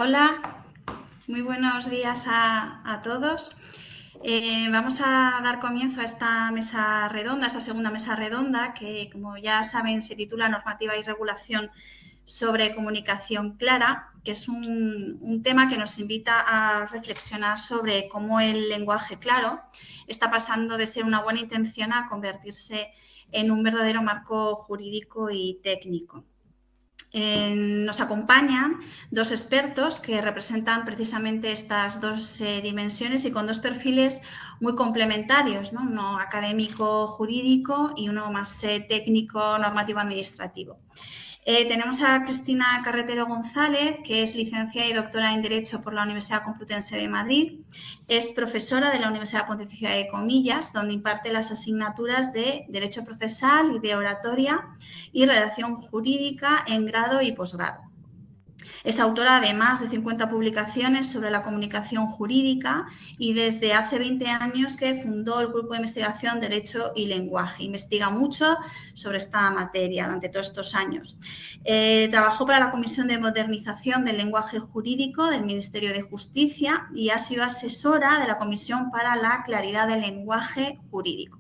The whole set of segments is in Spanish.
Hola, muy buenos días a todos. Vamos a dar comienzo a esta mesa redonda, esta segunda mesa redonda, que como ya saben se titula Normativa y Regulación sobre Comunicación Clara, que es un tema que nos invita a reflexionar sobre cómo el lenguaje claro está pasando de ser una buena intención a convertirse en un verdadero marco jurídico y técnico. Nos acompañan dos expertos que representan precisamente estas dos dimensiones y con dos perfiles muy complementarios, ¿no? Uno académico jurídico y uno más técnico normativo administrativo. Tenemos a Cristina Carretero González, que es licenciada y doctora en Derecho por la Universidad Complutense de Madrid. Es profesora de la Universidad Pontificia de Comillas, donde imparte las asignaturas de Derecho Procesal y de Oratoria y Redacción Jurídica en grado y posgrado. Es autora de más de 50 publicaciones sobre la comunicación jurídica y desde hace 20 años que fundó el Grupo de Investigación Derecho y Lenguaje. Investiga mucho sobre esta materia durante todos estos años. Trabajó para la Comisión de Modernización del Lenguaje Jurídico del Ministerio de Justicia y ha sido asesora de la Comisión para la Claridad del Lenguaje Jurídico.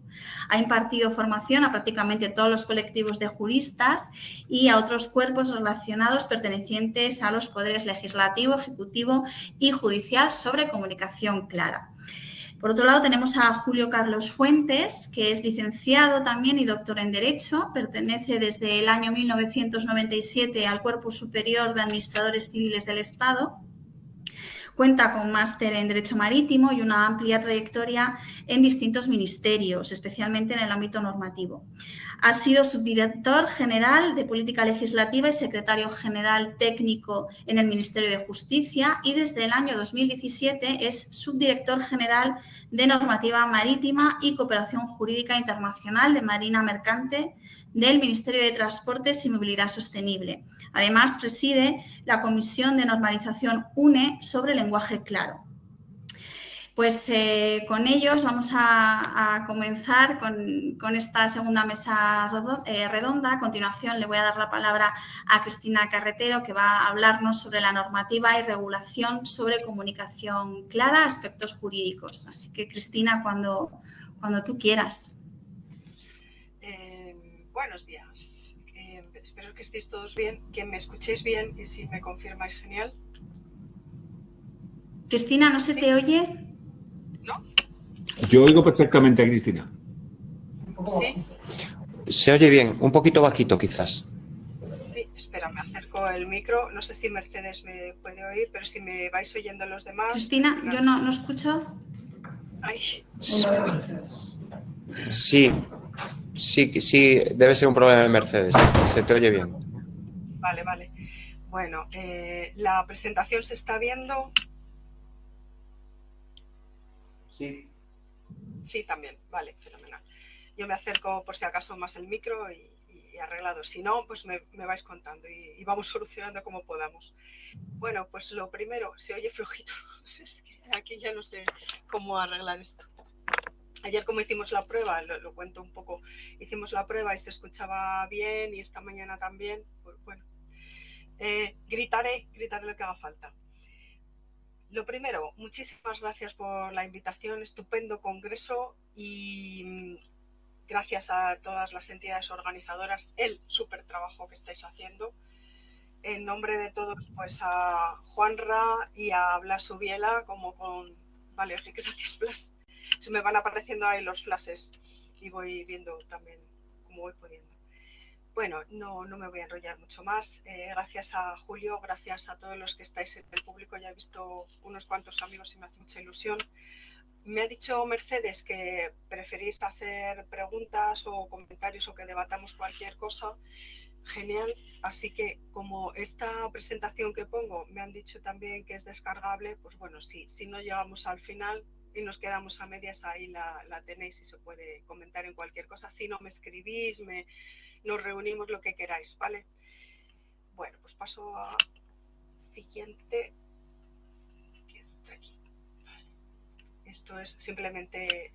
Ha impartido formación a prácticamente todos los colectivos de juristas y a otros cuerpos relacionados pertenecientes a los poderes legislativo, ejecutivo y judicial sobre comunicación clara. Por otro lado, tenemos a Julio Carlos Fuentes, que es licenciado también y doctor en Derecho. Pertenece desde el año 1997 al Cuerpo Superior de Administradores Civiles del Estado. Cuenta con máster en Derecho Marítimo y una amplia trayectoria en distintos ministerios, especialmente en el ámbito normativo. Ha sido subdirector general de Política Legislativa y secretario general técnico en el Ministerio de Justicia y desde el año 2017 es subdirector general de Normativa Marítima y Cooperación Jurídica Internacional de Marina Mercante del Ministerio de Transportes y Movilidad Sostenible. Además, preside la Comisión de Normalización UNE sobre lenguaje claro. Pues con ellos vamos a comenzar con esta segunda mesa redonda. A continuación le voy a dar la palabra a Cristina Carretero, que va a hablarnos sobre la normativa y regulación sobre comunicación clara, aspectos jurídicos. Así que, Cristina, cuando tú quieras. Buenos días. Espero que estéis todos bien, que me escuchéis bien y si me confirmáis, genial. Cristina, ¿no se te oye? ¿No? Yo oigo perfectamente a Cristina. ¿Sí? Se oye bien, un poquito bajito quizás. Sí, espera, me acerco el micro. No sé si Mercedes me puede oír, pero si me vais oyendo los demás... Cristina, yo no escucho. Ay. Sí, debe ser un problema de Mercedes. Se te oye bien. Vale. Bueno, la presentación se está viendo. Sí. Sí, también. Vale, fenomenal. Yo me acerco por si acaso más el micro y arreglado. Si no, pues me vais contando y vamos solucionando como podamos. Bueno, pues lo primero, se oye flojito. Es que aquí ya no sé cómo arreglar esto. Ayer, como hicimos la prueba, lo cuento un poco, hicimos la prueba y se escuchaba bien y esta mañana también, pues bueno, gritaré lo que haga falta. Lo primero, muchísimas gracias por la invitación, estupendo congreso y gracias a todas las entidades organizadoras, el súper trabajo que estáis haciendo. En nombre de todos, pues a Juanra y a Blas Ubiela, como con... Vale, gracias Blas. Se me van apareciendo ahí los flashes y voy viendo también cómo voy pudiendo. Bueno, no me voy a enrollar mucho más. Gracias a Julio, gracias a todos los que estáis en el público. Ya he visto unos cuantos amigos y me hace mucha ilusión. Me ha dicho Mercedes que preferís hacer preguntas o comentarios o que debatamos cualquier cosa. Genial, así que como esta presentación que pongo me han dicho también que es descargable, pues bueno, si no llegamos al final y nos quedamos a medias, ahí la tenéis y se puede comentar en cualquier cosa. Si no, me escribís, nos reunimos, lo que queráis, ¿vale? Bueno, pues paso a siguiente, que está aquí. Vale. Esto es simplemente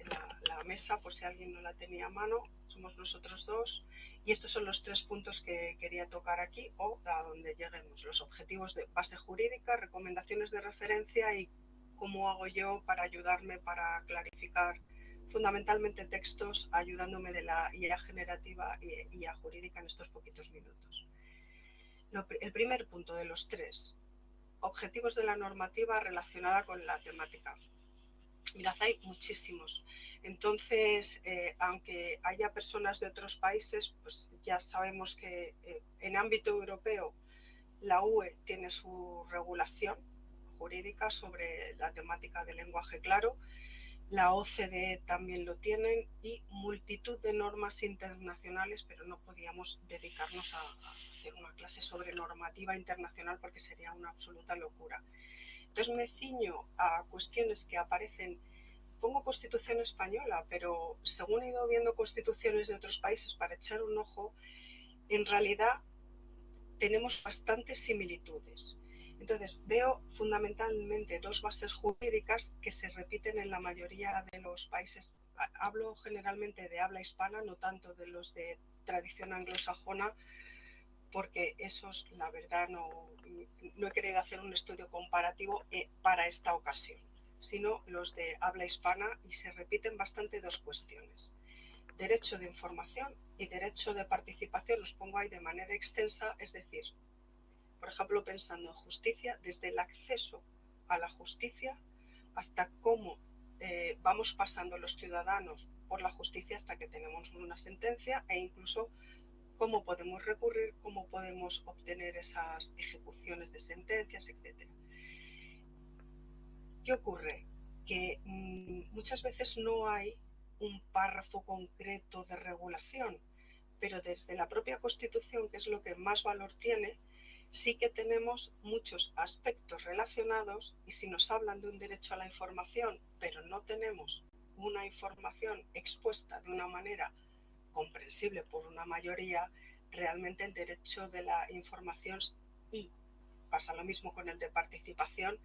la mesa, por si alguien no la tenía a mano, somos nosotros dos. Y estos son los 3 puntos que quería tocar aquí o a donde lleguemos. Los objetivos de base jurídica, recomendaciones de referencia y cómo hago yo para ayudarme para clarificar fundamentalmente textos, ayudándome de la IA generativa y IA jurídica en estos poquitos minutos. El primer punto de los 3, objetivos de la normativa relacionada con la temática. Mirad, hay muchísimos. Entonces, aunque haya personas de otros países, pues ya sabemos que en ámbito europeo la UE tiene su regulación jurídica sobre la temática del lenguaje claro, la OCDE también lo tienen y multitud de normas internacionales, pero no podíamos dedicarnos a hacer una clase sobre normativa internacional porque sería una absoluta locura. Entonces me ciño a cuestiones que aparecen, pongo Constitución española, pero según he ido viendo constituciones de otros países para echar un ojo, en realidad tenemos bastantes similitudes. Entonces veo fundamentalmente 2 bases jurídicas que se repiten en la mayoría de los países. Hablo generalmente de habla hispana, no tanto de los de tradición anglosajona, porque esos, la verdad, no he querido hacer un estudio comparativo para esta ocasión, sino los de habla hispana, y se repiten bastante 2 cuestiones. Derecho de información y derecho de participación los pongo ahí de manera extensa, es decir, por ejemplo, pensando en justicia, desde el acceso a la justicia hasta cómo vamos pasando los ciudadanos por la justicia hasta que tenemos una sentencia e incluso cómo podemos recurrir, cómo podemos obtener esas ejecuciones de sentencias, etc. ¿Qué ocurre? Que muchas veces no hay un párrafo concreto de regulación, pero desde la propia Constitución, que es lo que más valor tiene, sí que tenemos muchos aspectos relacionados, y si nos hablan de un derecho a la información, pero no tenemos una información expuesta de una manera comprensible por una mayoría, realmente el derecho de la información, y pasa lo mismo con el de participación,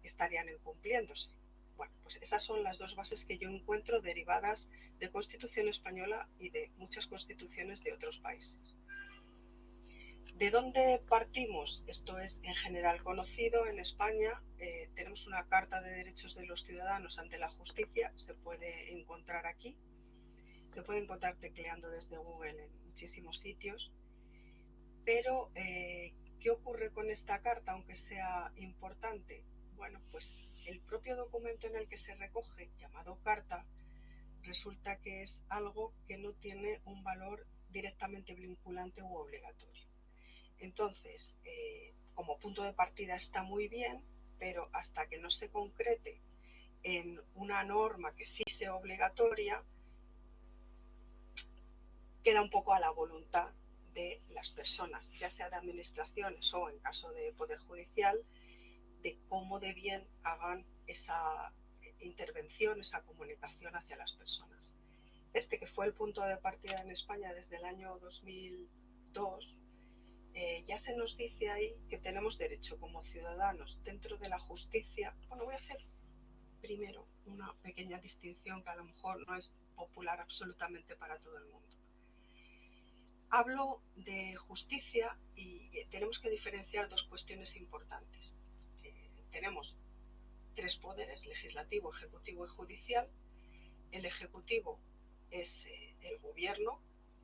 estarían incumpliéndose. Bueno, pues esas son las 2 bases que yo encuentro derivadas de Constitución española y de muchas constituciones de otros países. ¿De dónde partimos? Esto es en general conocido. En España tenemos una Carta de Derechos de los Ciudadanos ante la Justicia, se puede encontrar aquí, se puede encontrar tecleando desde Google en muchísimos sitios, pero ¿qué ocurre con esta carta, aunque sea importante? Bueno, pues el propio documento en el que se recoge, llamado carta, resulta que es algo que no tiene un valor directamente vinculante u obligatorio. Entonces, como punto de partida está muy bien, pero hasta que no se concrete en una norma que sí sea obligatoria, queda un poco a la voluntad de las personas, ya sea de administraciones o en caso de Poder Judicial, de cómo de bien hagan esa intervención, esa comunicación hacia las personas. Este que fue el punto de partida en España desde el año 2002, ya se nos dice ahí que tenemos derecho como ciudadanos dentro de la justicia. Bueno, voy a hacer primero una pequeña distinción que a lo mejor no es popular absolutamente para todo el mundo. Hablo de justicia y tenemos que diferenciar 2 cuestiones importantes. Tenemos 3 poderes: legislativo, ejecutivo y judicial. El ejecutivo es el gobierno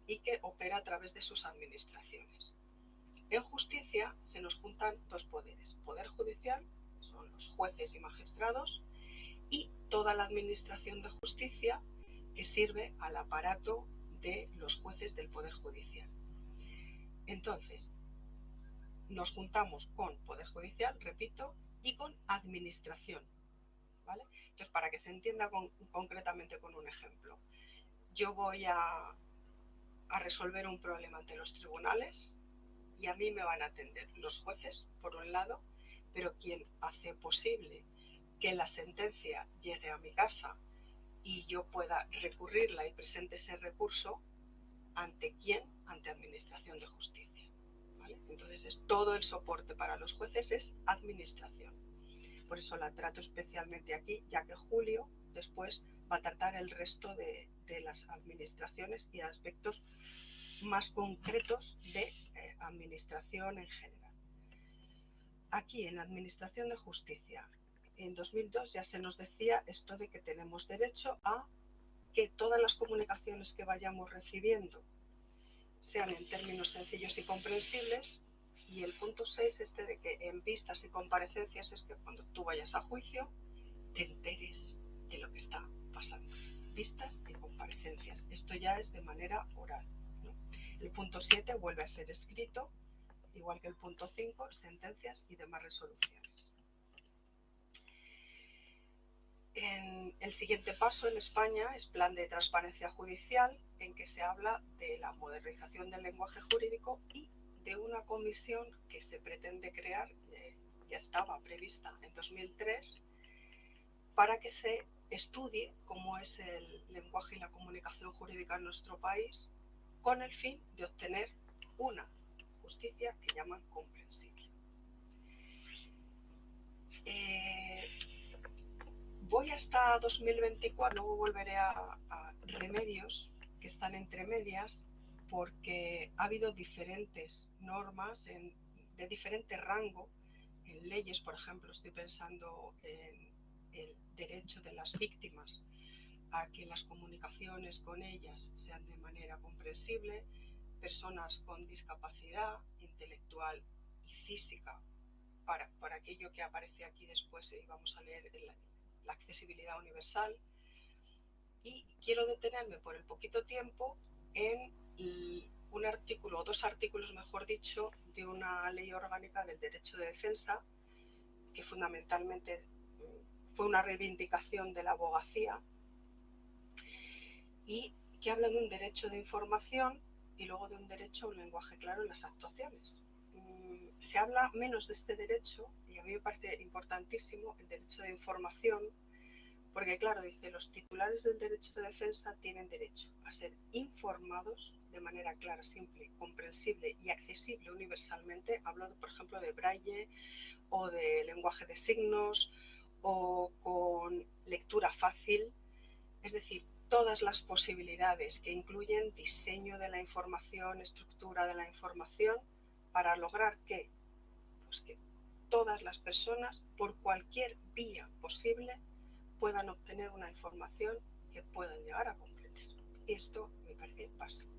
y que opera a través de sus administraciones. En justicia se nos juntan 2 poderes: poder judicial, que son los jueces y magistrados, y toda la administración de justicia, que sirve al aparato de los jueces del Poder Judicial. Entonces, nos juntamos con Poder Judicial, repito, y con administración, ¿vale? Entonces, para que se entienda concretamente con un ejemplo, yo voy a resolver un problema ante los tribunales y a mí me van a atender los jueces, por un lado, pero quien hace posible que la sentencia llegue a mi casa y yo pueda recurrirla y presente ese recurso, ¿ante quién? Ante Administración de Justicia, ¿vale? Entonces todo el soporte para los jueces es administración. Por eso la trato especialmente aquí, ya que Julio después va a tratar el resto de las administraciones y aspectos más concretos de administración en general. Aquí en Administración de Justicia, en 2002 ya se nos decía esto de que tenemos derecho a que todas las comunicaciones que vayamos recibiendo sean en términos sencillos y comprensibles, y el punto 6 este de que en vistas y comparecencias es que cuando tú vayas a juicio te enteres de lo que está pasando. Vistas y comparecencias. Esto ya es de manera oral, ¿no? El punto 7 vuelve a ser escrito, igual que el punto 5, sentencias y demás resoluciones. El siguiente paso en España es Plan de Transparencia Judicial, en que se habla de la modernización del lenguaje jurídico y de una comisión que se pretende crear, ya estaba prevista en 2003, para que se estudie cómo es el lenguaje y la comunicación jurídica en nuestro país, con el fin de obtener una justicia que llaman comprensible. Voy hasta 2024, luego volveré a remedios que están entre medias, porque ha habido diferentes normas de diferente rango en leyes. Por ejemplo, estoy pensando en el derecho de las víctimas a que las comunicaciones con ellas sean de manera comprensible, personas con discapacidad intelectual y física, para aquello que aparece aquí después y vamos a leer la accesibilidad universal. Y quiero detenerme por el poquito tiempo en un artículo, o dos artículos mejor dicho, de una ley orgánica del derecho de defensa, que fundamentalmente fue una reivindicación de la abogacía y que habla de un derecho de información y luego de un derecho a un lenguaje claro en las actuaciones. Se habla menos de este derecho y a mí me parece importantísimo el derecho de información, porque claro, dice, los titulares del derecho de defensa tienen derecho a ser informados de manera clara, simple, comprensible y accesible universalmente. Hablo, por ejemplo, de braille o de lenguaje de signos o con lectura fácil, es decir, todas las posibilidades que incluyen diseño de la información, estructura de la información, para lograr que, pues que todas las personas, por cualquier vía posible, puedan obtener una información que puedan llegar a comprender. Esto me parece básico.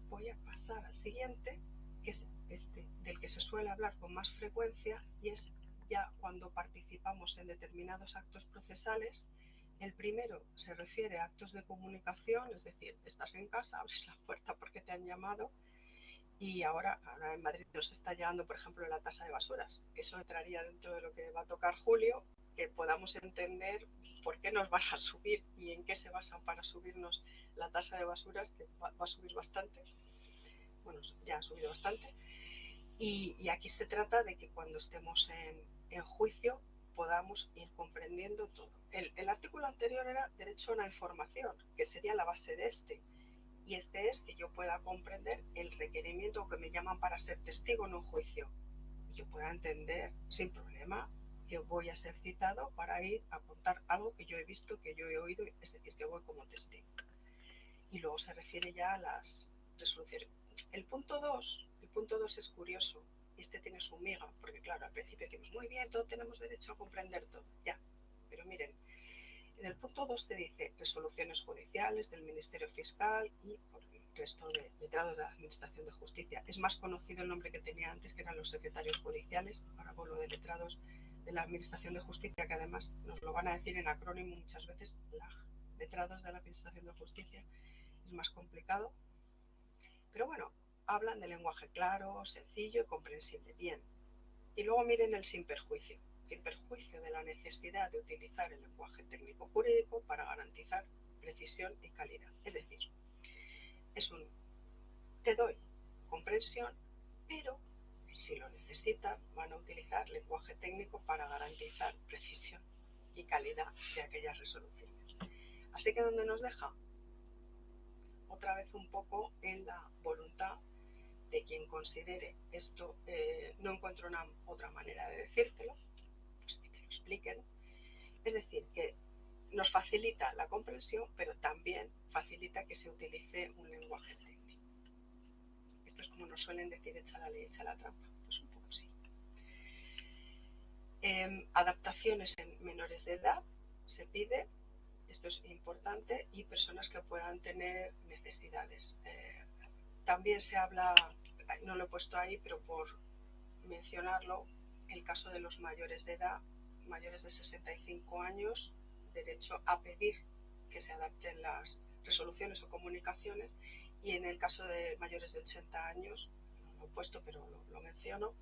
Voy a pasar al siguiente, que es este del que se suele hablar con más frecuencia, y es ya cuando participamos en determinados actos procesales. El primero se refiere a actos de comunicación, es decir, estás en casa, abres la puerta porque te han llamado, y ahora en Madrid nos está llegando, por ejemplo, la tasa de basuras. Eso entraría dentro de lo que va a tocar Julio, que podamos entender por qué nos van a subir y en qué se basan para subirnos la tasa de basuras, que va a subir bastante. Bueno, ya ha subido bastante. Y aquí se trata de que cuando estemos en juicio podamos ir comprendiendo todo. El artículo anterior era derecho a una información, que sería la base de este. Y este es que yo pueda comprender el requerimiento que me llaman para ser testigo en un juicio. Y yo pueda entender sin problema que voy a ser citado para ir a contar algo que yo he visto, que yo he oído, es decir, que voy como testigo. Y luego se refiere ya a las resoluciones. El punto 2 es curioso. Este tiene su miga, porque claro, al principio decimos, muy bien, todos tenemos derecho a comprender todo. Ya, pero miren, en el punto 2 te dice resoluciones judiciales del Ministerio Fiscal y por el resto de letrados de la Administración de Justicia. Es más conocido el nombre que tenía antes, que eran los secretarios judiciales. Ahora con lo de letrados de la Administración de Justicia, que además nos lo van a decir en acrónimo muchas veces, LAJ. Letrados de la Administración de Justicia es más complicado. Pero bueno, hablan de lenguaje claro, sencillo y comprensible. Bien. Y luego miren el sin perjuicio de la necesidad de utilizar el lenguaje técnico jurídico para garantizar precisión y calidad. Es decir, te doy comprensión, pero si lo necesitan van a utilizar lenguaje técnico para garantizar precisión y calidad de aquellas resoluciones. Así que ¿dónde nos deja? Otra vez un poco en la voluntad de quien considere esto, no encuentro otra manera de decírtelo, pues que te lo expliquen. Es decir, que nos facilita la comprensión, pero también facilita que se utilice un lenguaje técnico. Esto es como nos suelen decir, echa la ley, echa la trampa. Pues un poco sí. Adaptaciones en menores de edad se pide, esto es importante, y personas que puedan tener necesidades. También se habla, no lo he puesto ahí, pero por mencionarlo, el caso de los mayores de edad, mayores de 65 años, derecho a pedir que se adapten las resoluciones o comunicaciones, y en el caso de mayores de 80 años, no lo he puesto pero lo menciono,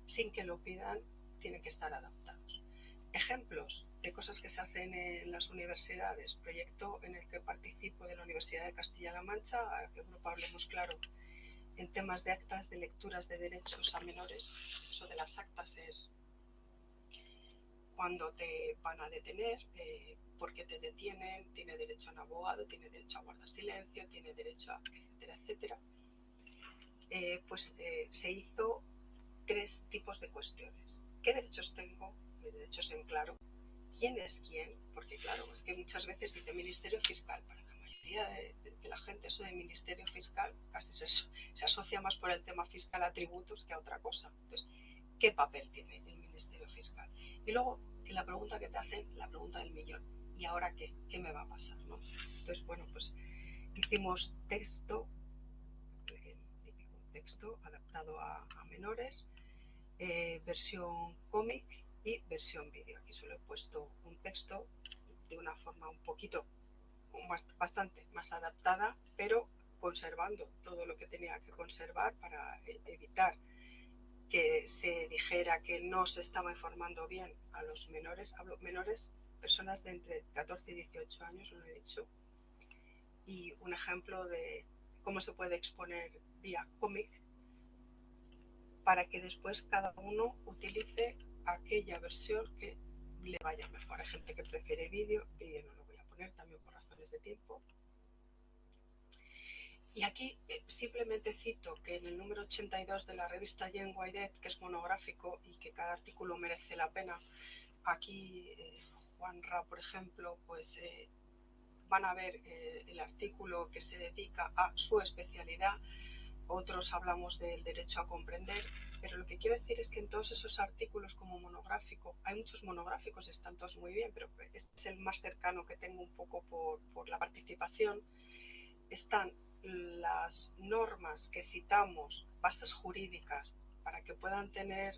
sin que lo pidan, tienen que estar adaptados. Ejemplos de cosas que se hacen en las universidades, proyecto en el que participo de la Universidad de Castilla-La Mancha, el grupo Hablemos Claro, en temas de actas de lecturas de derechos a menores. Eso de las actas es cuando te van a detener, por qué te detienen, tiene derecho a un abogado, tiene derecho a guardar silencio, tiene derecho a etcétera, etcétera. Se hizo 3 tipos de cuestiones. ¿Qué derechos tengo? Mis derechos en claro. ¿Quién es quién? Porque claro, es que muchas veces dice Ministerio Fiscal. Para la mayoría de la gente eso de Ministerio Fiscal casi se asocia más por el tema fiscal a tributos que a otra cosa. Entonces, ¿qué papel tiene el Ministerio Fiscal? Y luego, en la pregunta que te hacen, la pregunta del millón. ¿Y ahora qué? ¿Qué me va a pasar? ¿No? Entonces, bueno, pues hicimos texto, el típico texto adaptado a menores, versión cómic y versión vídeo. Aquí solo he puesto un texto de una forma un poquito, bastante más adaptada, pero conservando todo lo que tenía que conservar para evitar que se dijera que no se estaba informando bien a los menores. Hablo menores, personas de entre 14 y 18 años, lo he dicho, y un ejemplo de cómo se puede exponer vía cómic para que después cada uno utilice aquella versión que le vaya mejor. Hay gente que prefiere vídeo no lo voy a poner también por razones de tiempo. Y aquí simplemente cito que en el número 82 de la revista Llengua i Dret, que es monográfico y que cada artículo merece la pena, aquí Juan Ra, por ejemplo, pues van a ver el artículo que se dedica a su especialidad. Otros hablamos del derecho a comprender, pero lo que quiero decir es que en todos esos artículos como monográfico, hay muchos monográficos, están todos muy bien, pero este es el más cercano que tengo un poco por la participación. Están las normas que citamos, bases jurídicas, para que puedan tener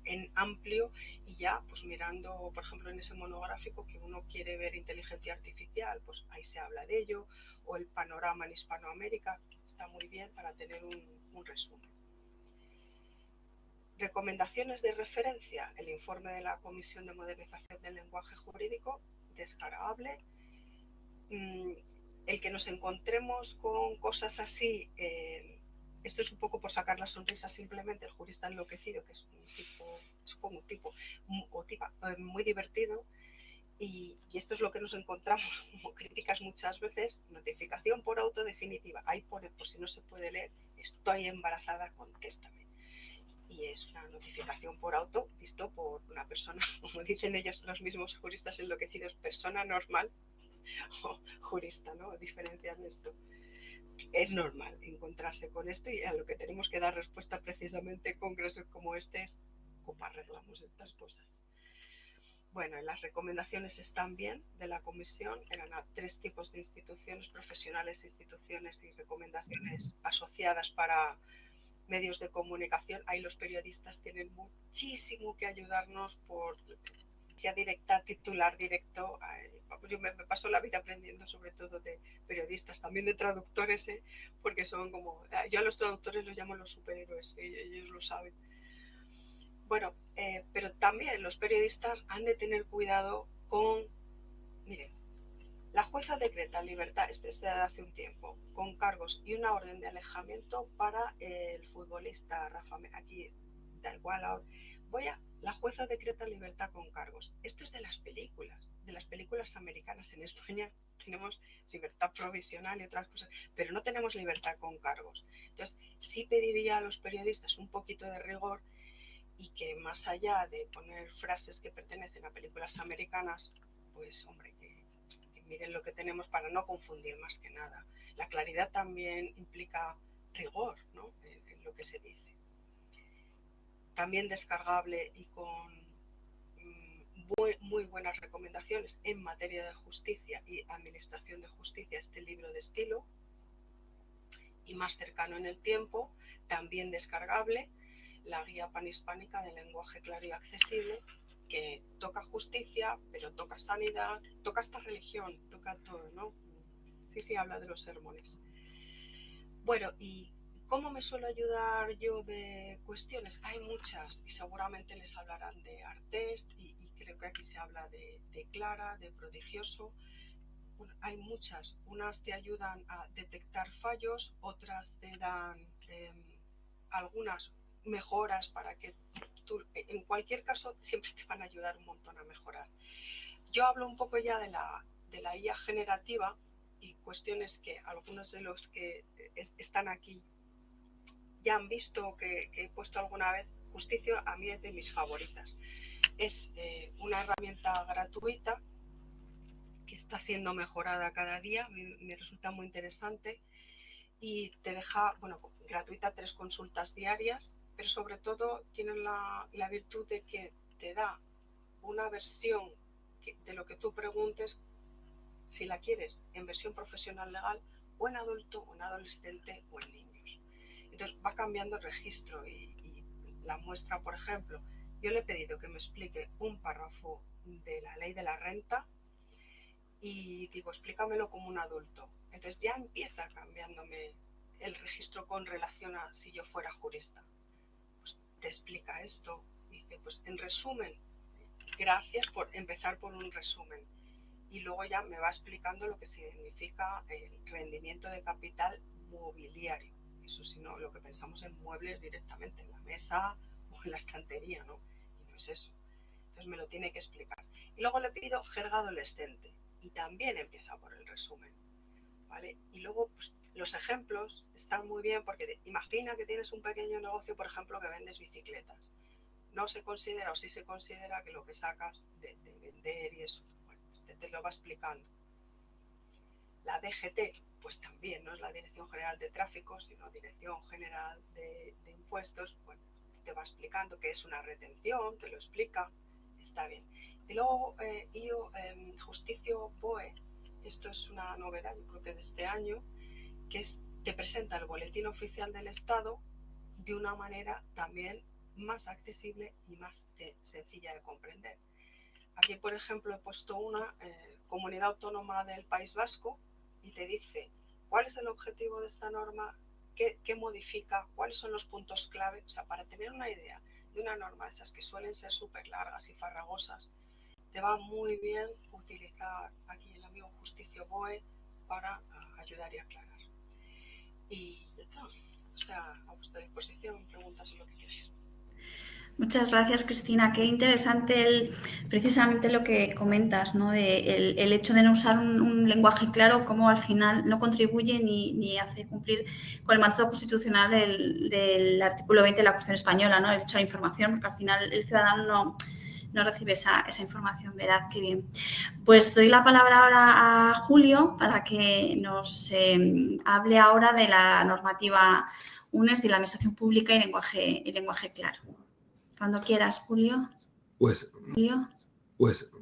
en amplio, y ya pues mirando, por ejemplo, en ese monográfico que uno quiere ver inteligencia artificial, pues ahí se habla de ello, o el panorama en Hispanoamérica, está muy bien para tener un resumen. Recomendaciones de referencia, el informe de la Comisión de Modernización del Lenguaje Jurídico, descargable. El que nos encontremos con cosas así, esto es un poco por sacar la sonrisa simplemente, el jurista enloquecido, que es un tipo, supongo un tipo o tipa muy divertido, y esto es lo que nos encontramos como críticas muchas veces, notificación por auto definitiva, ahí pone, por si no se puede leer, estoy embarazada, contéstame. Y es una notificación por auto visto por una persona, como dicen ellos los mismos juristas enloquecidos, persona normal o jurista, ¿no? Diferencian esto. Es normal encontrarse con esto y a lo que tenemos que dar respuesta precisamente en congresos como este es cómo arreglamos estas cosas. Bueno, las recomendaciones están bien de la comisión, eran a 3 tipos de instituciones, profesionales, instituciones y recomendaciones asociadas para medios de comunicación. Ahí los periodistas tienen muchísimo que ayudarnos por vía directa, titular directo. Yo me paso la vida aprendiendo sobre todo de periodistas, también de traductores, porque son como, yo a los traductores los llamo los superhéroes, ellos lo saben. Bueno, pero también los periodistas han de tener cuidado con, miren, la jueza decreta libertad, este de hace un tiempo, con cargos y una orden de alejamiento para el futbolista Rafa. Aquí da igual ahora. La jueza decreta libertad con cargos. Esto es de las películas americanas. En España tenemos libertad provisional y otras cosas, pero no tenemos libertad con cargos. Entonces, sí pediría a los periodistas un poquito de rigor y que más allá de poner frases que pertenecen a películas americanas, pues hombre, que miren lo que tenemos para no confundir más que nada. La claridad también implica rigor, ¿no? En lo que se dice. También descargable y con muy buenas recomendaciones en materia de justicia y administración de justicia, este libro de estilo, y más cercano en el tiempo, también descargable, la guía panhispánica de lenguaje claro y accesible, que toca justicia, pero toca sanidad, toca hasta religión, toca todo, ¿no? Sí, habla de los sermones. Bueno, ¿y cómo me suelo ayudar yo de cuestiones? Hay muchas y seguramente les hablarán de Artest y creo que aquí se habla de Clara, de Prodigioso. Bueno, hay muchas. Unas te ayudan a detectar fallos, otras te dan algunas mejoras para que tú, en cualquier caso, siempre te van a ayudar un montón a mejorar. Yo hablo un poco ya de la IA generativa y cuestiones que algunos de los que están aquí ya han visto que he puesto alguna vez. Justicia a mí es de mis favoritas. Es una herramienta gratuita que está siendo mejorada cada día, me resulta muy interesante y te deja, bueno, gratuita 3 consultas diarias, pero sobre todo tiene la virtud de que te da una versión de lo que tú preguntes, si la quieres, en versión profesional legal o en adulto o en adolescente o en niños. Entonces va cambiando el registro y la muestra, por ejemplo, yo le he pedido que me explique un párrafo de la ley de la renta y digo, explícamelo como un adulto. Entonces ya empieza cambiándome el registro con relación a si yo fuera jurista. Pues te explica esto. Dice, pues en resumen, gracias por empezar por un resumen. Y luego ya me va explicando lo que significa el rendimiento de capital mobiliario. Eso si no, lo que pensamos en muebles directamente, en la mesa o en la estantería, ¿no? Y no es eso. Entonces me lo tiene que explicar. Y luego le pido jerga adolescente. Y también empieza por el resumen, ¿vale? Y luego pues, los ejemplos están muy bien porque imagina que tienes un pequeño negocio, por ejemplo, que vendes bicicletas. No se considera o sí se considera que lo que sacas de vender y eso, bueno, te lo va explicando. La DGT, pues también no es la Dirección General de Tráfico, sino Dirección General de Impuestos, bueno, te va explicando qué es una retención, te lo explica, está bien. Y luego Justicio BOE, esto es una novedad, yo creo que de este año, que te presenta el boletín oficial del Estado de una manera también más accesible y más sencilla de comprender. Aquí, por ejemplo, he puesto una comunidad autónoma del País Vasco y te dice cuál es el objetivo de esta norma, qué modifica, cuáles son los puntos clave, o sea, para tener una idea de una norma, esas que suelen ser súper largas y farragosas, te va muy bien utilizar aquí el amigo Justicio BOE para ayudar y aclarar. Y ya está, o sea, a vuestra disposición, preguntas o lo que queráis. Muchas gracias, Cristina. Qué interesante precisamente lo que comentas, ¿no? El hecho de no usar un lenguaje claro, cómo al final no contribuye ni hace cumplir con el mandato constitucional del artículo 20 de la Constitución española, ¿no? El derecho a la información, porque al final el ciudadano no recibe esa información veraz. Qué bien. Pues doy la palabra ahora a Julio para que nos hable ahora de la normativa UNES de la Administración Pública y lenguaje claro. Cuando quieras, Julio. Pues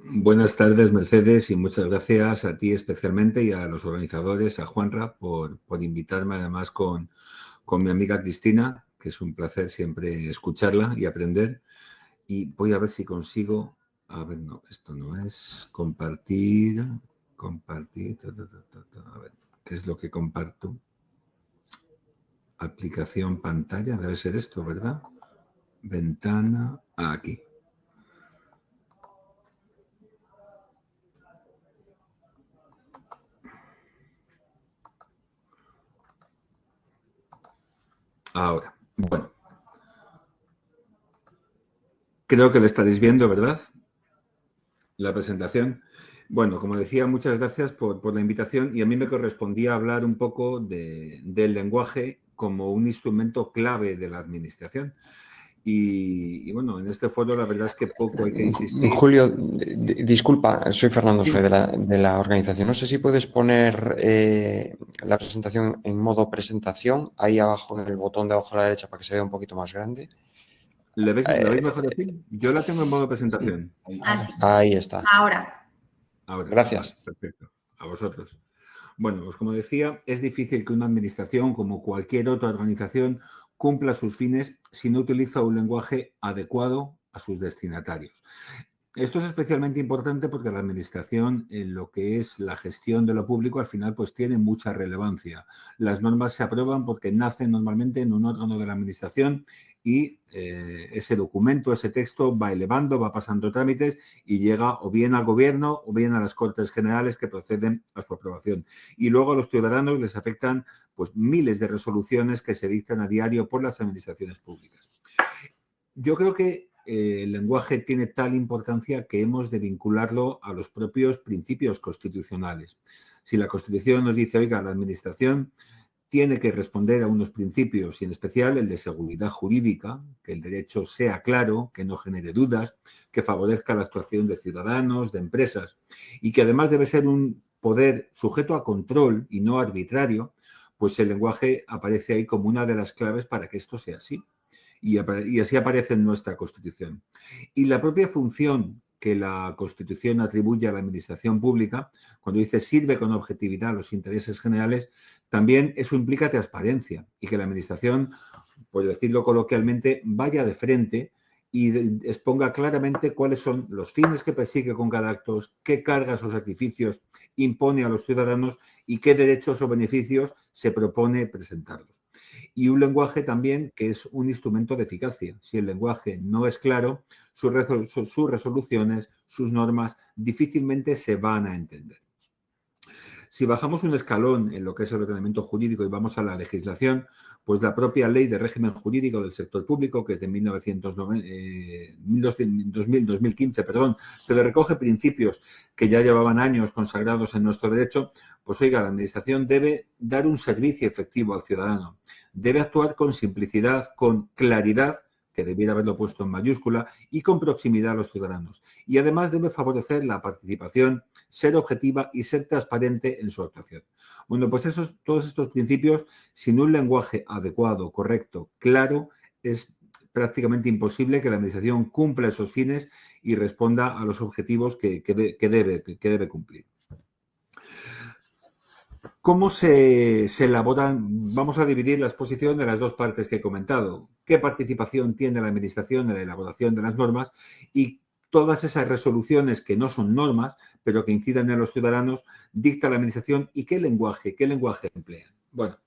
buenas tardes, Mercedes, y muchas gracias a ti especialmente y a los organizadores, a Juanra, por invitarme, además con mi amiga Cristina, que es un placer siempre escucharla y aprender. Y voy a ver si consigo, a ver, no, esto no es compartir, a ver, ¿qué es lo que comparto? Aplicación pantalla, debe ser esto, ¿verdad? Ventana, aquí. Ahora, bueno. Creo que lo estaréis viendo, ¿verdad? La presentación. Bueno, como decía, muchas gracias por la invitación y a mí me correspondía hablar un poco del lenguaje como un instrumento clave de la administración. Y bueno, en este foro la verdad es que poco hay que insistir. Julio, disculpa, soy Fernando, soy de la organización. No sé si puedes poner la presentación en modo presentación, ahí abajo en el botón de abajo a la derecha para que se vea un poquito más grande. ¿Lo veis mejor así? Yo la tengo en modo presentación. Así. Ahí está. Ahora. Gracias. Vale, perfecto. A vosotros. Bueno, pues como decía, es difícil que una administración, como cualquier otra organización, cumpla sus fines si no utiliza un lenguaje adecuado a sus destinatarios. Esto es especialmente importante porque la administración, en lo que es la gestión de lo público, al final pues tiene mucha relevancia. Las normas se aprueban porque nacen normalmente en un órgano de la administración y ese documento, ese texto va elevando, va pasando trámites y llega o bien al gobierno o bien a las Cortes Generales que proceden a su aprobación. Y luego a los ciudadanos les afectan pues miles de resoluciones que se dictan a diario por las administraciones públicas. Yo creo que el lenguaje tiene tal importancia que hemos de vincularlo a los propios principios constitucionales. Si la Constitución nos dice, oiga, la Administración tiene que responder a unos principios, y en especial el de seguridad jurídica, que el derecho sea claro, que no genere dudas, que favorezca la actuación de ciudadanos, de empresas, y que además debe ser un poder sujeto a control y no arbitrario, pues el lenguaje aparece ahí como una de las claves para que esto sea así. Y así aparece en nuestra Constitución. Y la propia función que la Constitución atribuye a la administración pública, cuando dice sirve con objetividad a los intereses generales, también eso implica transparencia y que la administración, por decirlo coloquialmente, vaya de frente y exponga claramente cuáles son los fines que persigue con cada acto, qué cargas o sacrificios impone a los ciudadanos y qué derechos o beneficios se propone presentarlos. Y un lenguaje también que es un instrumento de eficacia. Si el lenguaje no es claro, sus resoluciones, sus normas difícilmente se van a entender. Si bajamos un escalón en lo que es el ordenamiento jurídico y vamos a la legislación, pues la propia Ley de Régimen Jurídico del Sector Público, que es de 2015, pero recoge principios que ya llevaban años consagrados en nuestro derecho, pues oiga, la Administración debe dar un servicio efectivo al ciudadano, debe actuar con simplicidad, con claridad, que debiera haberlo puesto en mayúscula, y con proximidad a los ciudadanos. Y además debe favorecer la participación, ser objetiva y ser transparente en su actuación. Bueno, pues todos estos principios, sin un lenguaje adecuado, correcto, claro, es prácticamente imposible que la Administración cumpla esos fines y responda a los objetivos que debe cumplir. ¿Cómo se elaboran? Vamos a dividir la exposición en las dos partes que he comentado. ¿Qué participación tiene la Administración en la elaboración de las normas? Y todas esas resoluciones que no son normas, pero que incidan en los ciudadanos, dicta la Administración y qué lenguaje emplean. Bueno,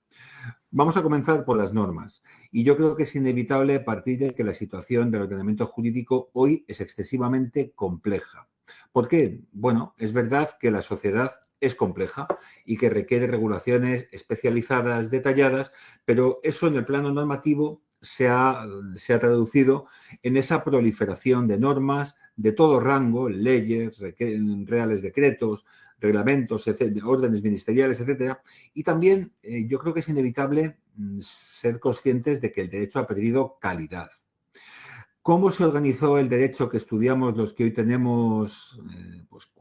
vamos a comenzar por las normas. Y yo creo que es inevitable partir de que la situación del ordenamiento jurídico hoy es excesivamente compleja. ¿Por qué? Bueno, es verdad que la sociedad es compleja y que requiere regulaciones especializadas, detalladas, pero eso en el plano normativo se ha traducido en esa proliferación de normas de todo rango, leyes, reales decretos, reglamentos, órdenes ministeriales, etcétera. Y también yo creo que es inevitable ser conscientes de que el derecho ha perdido calidad. ¿Cómo se organizó el derecho que estudiamos los que hoy tenemos pues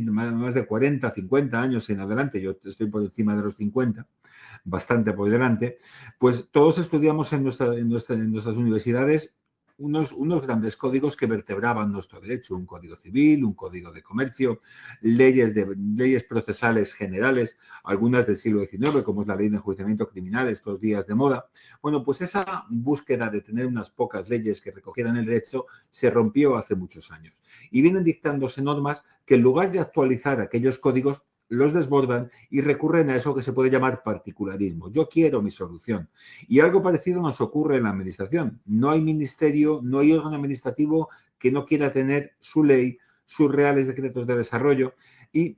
más de 40, 50 años en adelante? Yo estoy por encima de los 50, bastante por delante. Pues todos estudiamos en nuestras universidades unos grandes códigos que vertebraban nuestro derecho, un código civil, un código de comercio, leyes procesales generales, algunas del siglo XIX, como es la ley de enjuiciamiento criminal, estos días de moda. Bueno, pues esa búsqueda de tener unas pocas leyes que recogieran el derecho se rompió hace muchos años. Y vienen dictándose normas que en lugar de actualizar aquellos códigos, los desbordan y recurren a eso que se puede llamar particularismo. Yo quiero mi solución. Y algo parecido nos ocurre en la administración. No hay ministerio, no hay órgano administrativo que no quiera tener su ley, sus reales decretos de desarrollo y,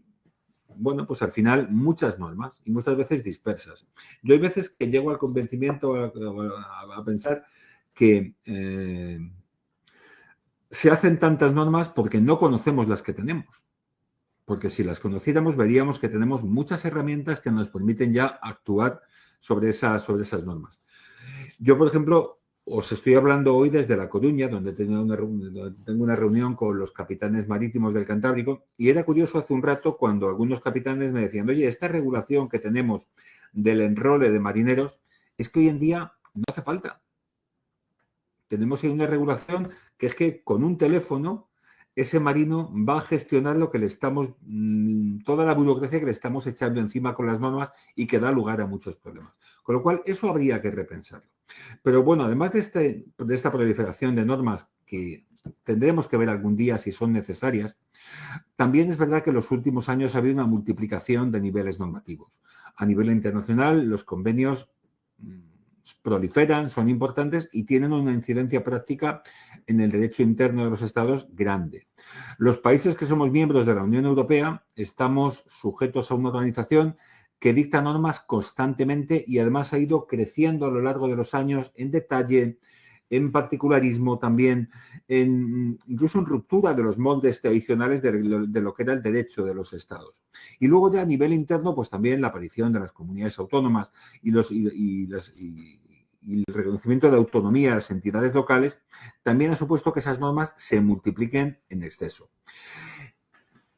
bueno, pues al final muchas normas y muchas veces dispersas. Yo hay veces que llego al convencimiento a pensar que se hacen tantas normas porque no conocemos las que tenemos. Porque si las conociéramos, veríamos que tenemos muchas herramientas que nos permiten ya actuar sobre esas normas. Yo, por ejemplo, os estoy hablando hoy desde La Coruña, donde tengo una reunión con los capitanes marítimos del Cantábrico, y era curioso hace un rato cuando algunos capitanes me decían, oye, esta regulación que tenemos del enrole de marineros es que hoy en día no hace falta. Tenemos ahí una regulación que es que con un teléfono ese marino va a gestionar lo que le estamos, toda la burocracia que le estamos echando encima con las normas y que da lugar a muchos problemas. Con lo cual, eso habría que repensarlo. Pero bueno, además de esta proliferación de normas que tendremos que ver algún día si son necesarias, también es verdad que en los últimos años ha habido una multiplicación de niveles normativos. A nivel internacional, los convenios proliferan, son importantes y tienen una incidencia práctica en el derecho interno de los Estados grande. Los países que somos miembros de la Unión Europea estamos sujetos a una organización que dicta normas constantemente y además ha ido creciendo a lo largo de los años en detalle, en particularismo también, incluso en ruptura de los moldes tradicionales de lo que era el derecho de los Estados. Y luego ya a nivel interno, pues también la aparición de las comunidades autónomas y el reconocimiento de autonomía de las entidades locales también ha supuesto que esas normas se multipliquen en exceso.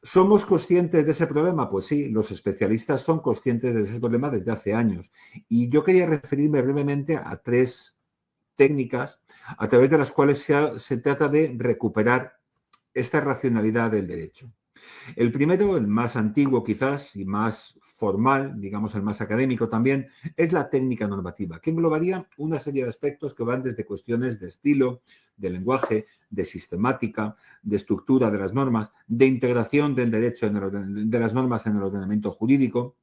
¿Somos conscientes de ese problema? Pues sí, los especialistas son conscientes de ese problema desde hace años. Y yo quería referirme brevemente a 3 técnicas a través de las cuales se trata de recuperar esta racionalidad del derecho. El primero, el más antiguo quizás y más formal, digamos el más académico también, es la técnica normativa, que englobaría una serie de aspectos que van desde cuestiones de estilo, de lenguaje, de sistemática, de estructura de las normas, de integración del derecho de las normas en el ordenamiento jurídico,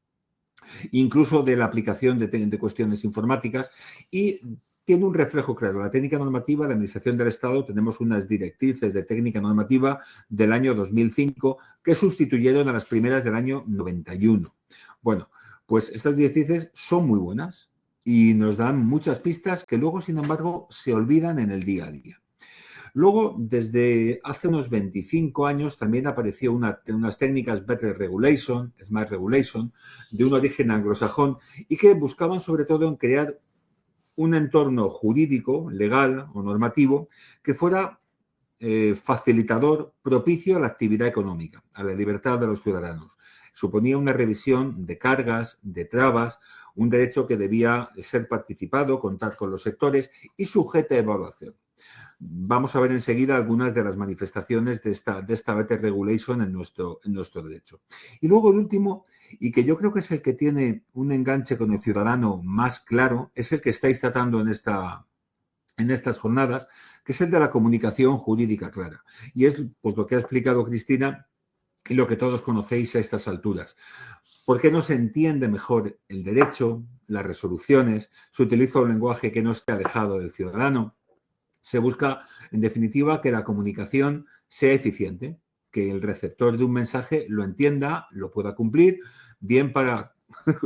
incluso de la aplicación de cuestiones informáticas y tiene un reflejo claro. La técnica normativa, la Administración del Estado, tenemos unas directrices de técnica normativa del año 2005 que sustituyeron a las primeras del año 91. Bueno, pues estas directrices son muy buenas y nos dan muchas pistas que luego, sin embargo, se olvidan en el día a día. Luego, desde hace unos 25 años, también apareció unas técnicas Better Regulation, Smart Regulation, de un origen anglosajón y que buscaban sobre todo en crear un entorno jurídico, legal o normativo que fuera facilitador, propicio a la actividad económica, a la libertad de los ciudadanos. Suponía una revisión de cargas, de trabas, un derecho que debía ser participado, contar con los sectores y sujeto a evaluación. Vamos a ver enseguida algunas de las manifestaciones de esta Better Regulation en nuestro derecho. Y luego el último, y que yo creo que es el que tiene un enganche con el ciudadano más claro, es el que estáis tratando en estas jornadas, que es el de la comunicación jurídica clara. Y es pues, lo que ha explicado Cristina y lo que todos conocéis a estas alturas. ¿Por qué no se entiende mejor el derecho, las resoluciones? Se utiliza un lenguaje que no esté alejado del ciudadano. Se busca, en definitiva, que la comunicación sea eficiente, que el receptor de un mensaje lo entienda, lo pueda cumplir, bien para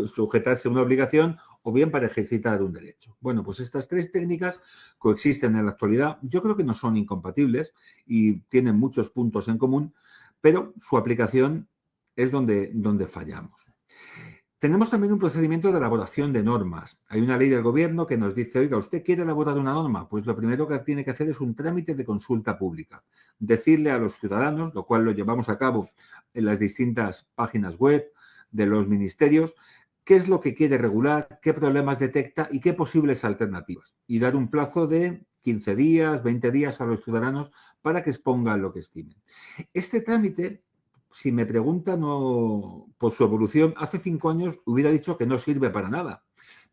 sujetarse a una obligación o bien para ejercitar un derecho. Bueno, pues estas 3 técnicas coexisten en la actualidad. Yo creo que no son incompatibles y tienen muchos puntos en común, pero su aplicación es donde fallamos. Tenemos también un procedimiento de elaboración de normas. Hay una ley del gobierno que nos dice, oiga, ¿usted quiere elaborar una norma? Pues lo primero que tiene que hacer es un trámite de consulta pública. Decirle a los ciudadanos, lo cual lo llevamos a cabo en las distintas páginas web de los ministerios, qué es lo que quiere regular, qué problemas detecta y qué posibles alternativas. Y dar un plazo de 15 días, 20 días a los ciudadanos para que expongan lo que estimen. Este trámite, si me preguntan por su evolución, hace 5 años hubiera dicho que no sirve para nada.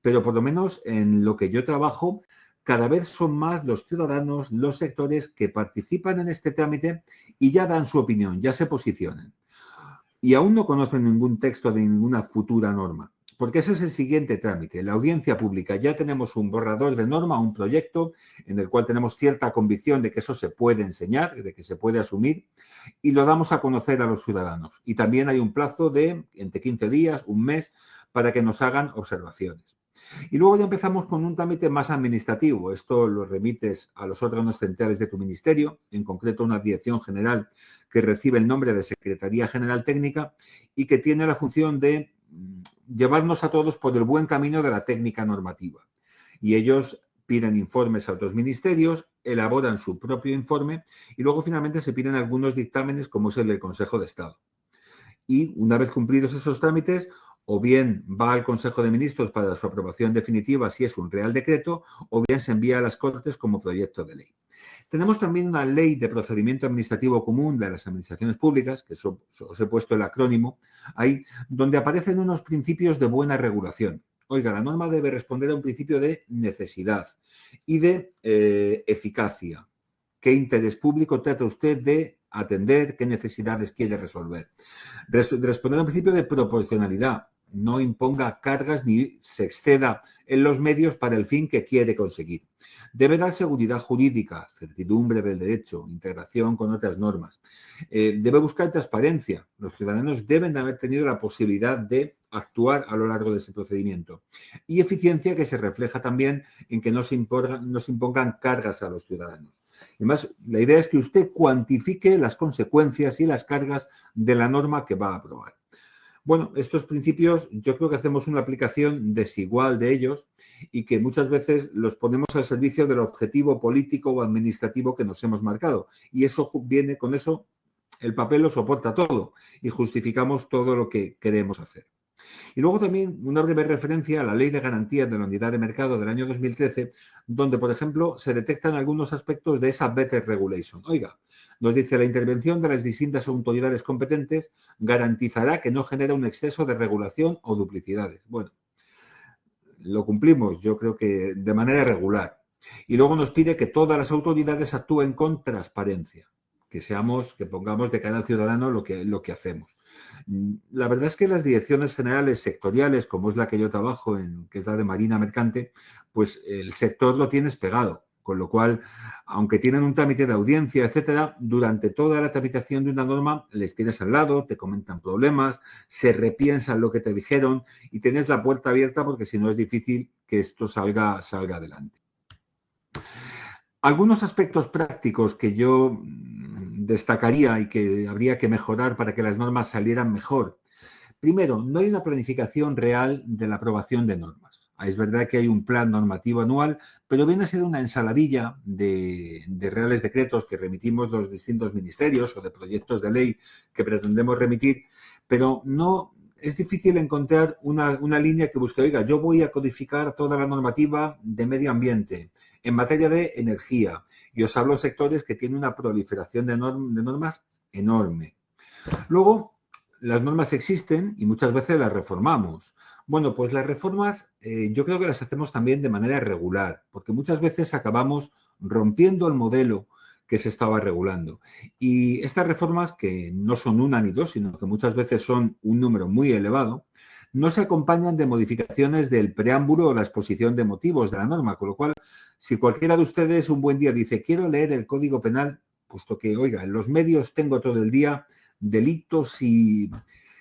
Pero por lo menos en lo que yo trabajo, cada vez son más los ciudadanos, los sectores que participan en este trámite y ya dan su opinión, ya se posicionan. Y aún no conocen ningún texto de ninguna futura norma. Porque ese es el siguiente trámite, la audiencia pública. Ya tenemos un borrador de norma, un proyecto en el cual tenemos cierta convicción de que eso se puede enseñar, de que se puede asumir y lo damos a conocer a los ciudadanos. Y también hay un plazo de entre 15 días, un mes, para que nos hagan observaciones. Y luego ya empezamos con un trámite más administrativo. Esto lo remites a los órganos centrales de tu ministerio, en concreto una dirección general que recibe el nombre de Secretaría General Técnica y que tiene la función de llevarnos a todos por el buen camino de la técnica normativa. Y ellos piden informes a otros ministerios, elaboran su propio informe y luego finalmente se piden algunos dictámenes como es el del Consejo de Estado. Y una vez cumplidos esos trámites, o bien va al Consejo de Ministros para su aprobación definitiva si es un Real Decreto, o bien se envía a las Cortes como proyecto de ley. Tenemos también una ley de procedimiento administrativo común de las administraciones públicas, que os he puesto el acrónimo ahí, donde aparecen unos principios de buena regulación. Oiga, la norma debe responder a un principio de necesidad y de eficacia. ¿Qué interés público trata usted de atender? ¿Qué necesidades quiere resolver? Responder a un principio de proporcionalidad. No imponga cargas ni se exceda en los medios para el fin que quiere conseguir. Debe dar seguridad jurídica, certidumbre del derecho, integración con otras normas. Debe buscar transparencia. Los ciudadanos deben haber tenido la posibilidad de actuar a lo largo de ese procedimiento. Y eficiencia que se refleja también en que no se impongan cargas a los ciudadanos. Además, la idea es que usted cuantifique las consecuencias y las cargas de la norma que va a aprobar. Bueno, estos principios yo creo que hacemos una aplicación desigual de ellos y que muchas veces los ponemos al servicio del objetivo político o administrativo que nos hemos marcado. Y eso viene con eso, el papel lo soporta todo y justificamos todo lo que queremos hacer. Y luego también una breve referencia a la Ley de Garantías de la Unidad de Mercado del año 2013, donde, por ejemplo, se detectan algunos aspectos de esa Better Regulation. Oiga, nos dice la intervención de las distintas autoridades competentes garantizará que no genera un exceso de regulación o duplicidades. Bueno, lo cumplimos, yo creo que de manera regular. Y luego nos pide que todas las autoridades actúen con transparencia. Que pongamos de cara al ciudadano lo que hacemos. La verdad es que las direcciones generales sectoriales, como es la que yo trabajo que es la de Marina Mercante, pues el sector lo tienes pegado, con lo cual, aunque tienen un trámite de audiencia, etcétera, durante toda la tramitación de una norma les tienes al lado, te comentan problemas, se repiensan lo que te dijeron y tienes la puerta abierta porque si no es difícil que esto salga adelante. Algunos aspectos prácticos que yo destacaría y que habría que mejorar para que las normas salieran mejor. Primero, no hay una planificación real de la aprobación de normas. Es verdad que hay un plan normativo anual, pero viene a ser una ensaladilla de reales decretos que remitimos los distintos ministerios o de proyectos de ley que pretendemos remitir, pero no es difícil encontrar una línea que busque, oiga, yo voy a codificar toda la normativa de medio ambiente en materia de energía. Y os hablo de sectores que tienen una proliferación de normas enorme. Luego, las normas existen y muchas veces las reformamos. Bueno, pues las reformas yo creo que las hacemos también de manera regular, porque muchas veces acabamos rompiendo el modelo que se estaba regulando. Y estas reformas, que no son una ni dos, sino que muchas veces son un número muy elevado, no se acompañan de modificaciones del preámbulo o la exposición de motivos de la norma, con lo cual, si cualquiera de ustedes un buen día dice, quiero leer el Código Penal, puesto que, oiga, en los medios tengo todo el día delitos y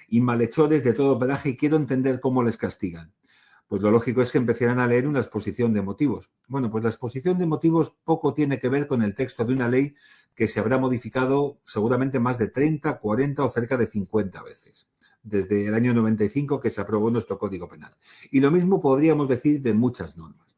malhechores de todo pelaje y quiero entender cómo les castigan. Pues lo lógico es que empezaran a leer una exposición de motivos. Bueno, pues la exposición de motivos poco tiene que ver con el texto de una ley que se habrá modificado seguramente más de 30, 40 o cerca de 50 veces, desde el año 95 que se aprobó nuestro Código Penal. Y lo mismo podríamos decir de muchas normas.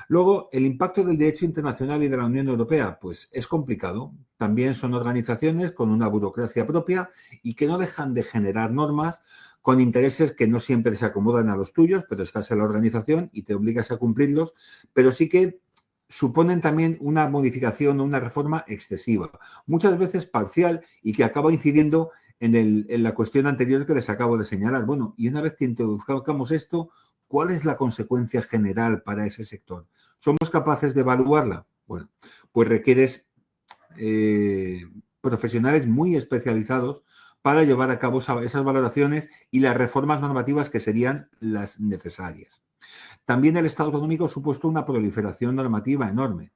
Luego, el impacto del derecho internacional y de la Unión Europea, pues es complicado. También son organizaciones con una burocracia propia y que no dejan de generar normas con intereses que no siempre se acomodan a los tuyos, pero estás en la organización y te obligas a cumplirlos, pero sí que suponen también una modificación o una reforma excesiva, muchas veces parcial y que acaba incidiendo en la cuestión anterior que les acabo de señalar. Bueno, y una vez que introduzcamos esto, ¿cuál es la consecuencia general para ese sector? ¿Somos capaces de evaluarla? Bueno, pues requieres profesionales muy especializados para llevar a cabo esas valoraciones y las reformas normativas que serían las necesarias. También el Estado autonómico ha supuesto una proliferación normativa enorme.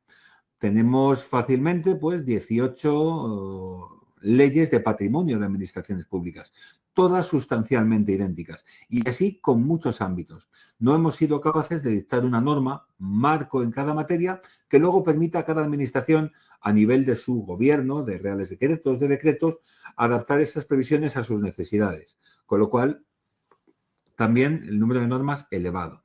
Tenemos fácilmente pues 18 leyes de patrimonio de administraciones públicas, todas sustancialmente idénticas y así con muchos ámbitos. No hemos sido capaces de dictar una norma, marco en cada materia, que luego permita a cada administración, a nivel de su gobierno, de reales decretos, de decretos, adaptar esas previsiones a sus necesidades, con lo cual también el número de normas elevado.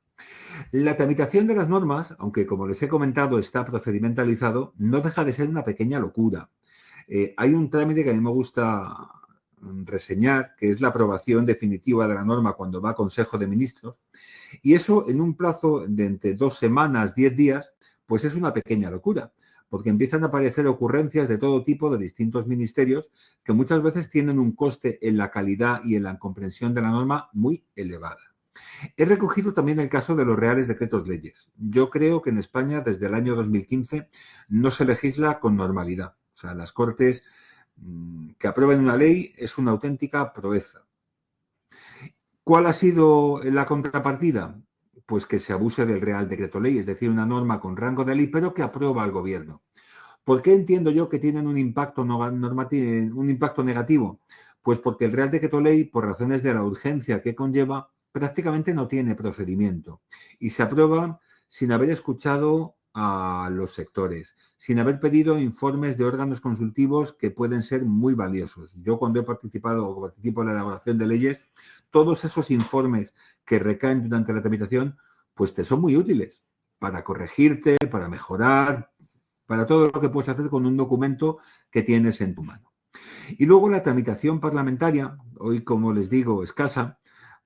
La tramitación de las normas, aunque como les he comentado está procedimentalizado, no deja de ser una pequeña locura. Hay un trámite que a mí me gusta reseñar, que es la aprobación definitiva de la norma cuando va a Consejo de Ministros, y eso en un plazo de entre 2 semanas, 10 días, pues es una pequeña locura, porque empiezan a aparecer ocurrencias de todo tipo de distintos ministerios que muchas veces tienen un coste en la calidad y en la comprensión de la norma muy elevada. He recogido también el caso de los reales decretos leyes. Yo creo que en España desde el año 2015 no se legisla con normalidad. O sea, las Cortes que aprueben una ley es una auténtica proeza. ¿Cuál ha sido la contrapartida? Pues que se abuse del Real Decreto Ley, es decir, una norma con rango de ley, pero que aprueba el Gobierno. ¿Por qué entiendo yo que tienen un impacto negativo? Pues porque el Real Decreto Ley, por razones de la urgencia que conlleva, prácticamente no tiene procedimiento y se aprueba sin haber escuchado a los sectores, sin haber pedido informes de órganos consultivos que pueden ser muy valiosos. Yo cuando he participado o participo en la elaboración de leyes, todos esos informes que recaen durante la tramitación, pues te son muy útiles para corregirte, para mejorar, para todo lo que puedes hacer con un documento que tienes en tu mano. Y luego la tramitación parlamentaria, hoy como les digo, escasa,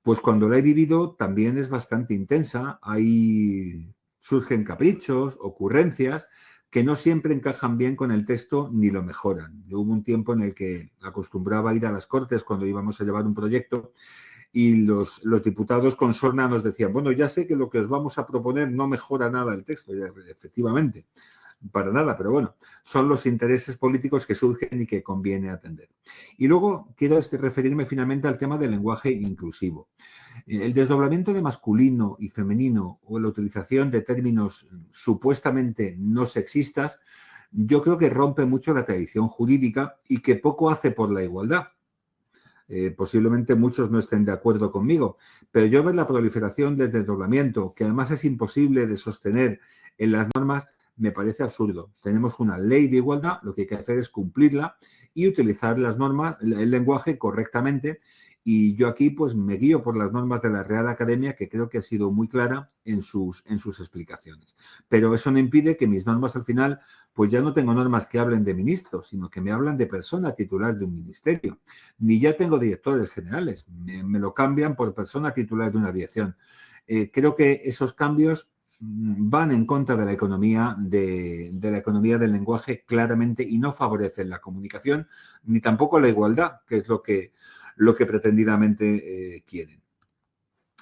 pues cuando la he vivido también es bastante intensa. Ahí surgen caprichos, ocurrencias que no siempre encajan bien con el texto ni lo mejoran. Yo hubo un tiempo en el que acostumbraba a ir a las Cortes cuando íbamos a llevar un proyecto y los diputados con sorna nos decían, bueno, ya sé que lo que os vamos a proponer no mejora nada el texto. Y efectivamente, para nada, pero bueno, son los intereses políticos que surgen y que conviene atender. Y luego quiero referirme finalmente al tema del lenguaje inclusivo. El desdoblamiento de masculino y femenino o la utilización de términos supuestamente no sexistas, yo creo que rompe mucho la tradición jurídica y que poco hace por la igualdad. Posiblemente muchos no estén de acuerdo conmigo, pero yo veo la proliferación del desdoblamiento, que además es imposible de sostener en las normas, me parece absurdo. Tenemos una ley de igualdad, lo que hay que hacer es cumplirla y utilizar las normas, el lenguaje correctamente. Y yo aquí pues me guío por las normas de la Real Academia, que creo que ha sido muy clara en sus explicaciones. Pero eso no impide que mis normas al final, pues ya no tengo normas que hablen de ministros, sino que me hablan de persona titular de un ministerio. Ni ya tengo directores generales, me lo cambian por persona titular de una dirección. Creo que esos cambios van en contra de la economía del lenguaje claramente y no favorecen la comunicación ni tampoco la igualdad, que es lo que pretendidamente quieren.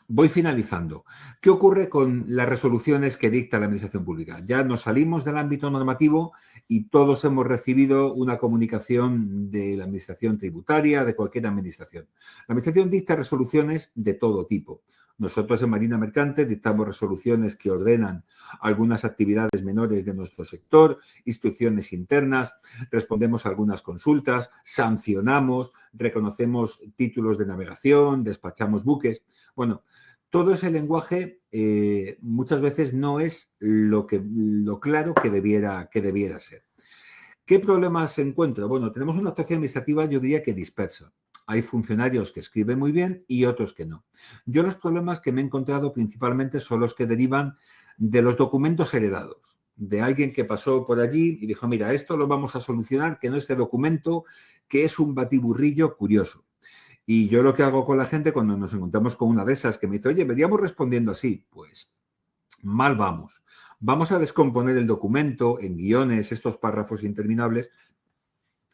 Voy finalizando. ¿Qué ocurre con las resoluciones que dicta la Administración Pública? Ya nos salimos del ámbito normativo y todos hemos recibido una comunicación de la Administración Tributaria, de cualquier Administración. La Administración dicta resoluciones de todo tipo. Nosotros en Marina Mercante dictamos resoluciones que ordenan algunas actividades menores de nuestro sector, instrucciones internas, respondemos a algunas consultas, sancionamos, reconocemos títulos de navegación, despachamos buques. Bueno, todo ese lenguaje muchas veces no es lo claro que debiera ser. ¿Qué problemas se encuentran? Bueno, tenemos una actuación administrativa, yo diría que dispersa. Hay funcionarios que escriben muy bien y otros que no. Yo los problemas que me he encontrado principalmente son los que derivan de los documentos heredados, de alguien que pasó por allí y dijo, mira, esto lo vamos a solucionar, que no este documento, que es un batiburrillo curioso. Y yo lo que hago con la gente cuando nos encontramos con una de esas que me dice, oye, veníamos respondiendo así, pues mal vamos. Vamos a descomponer el documento en guiones, estos párrafos interminables,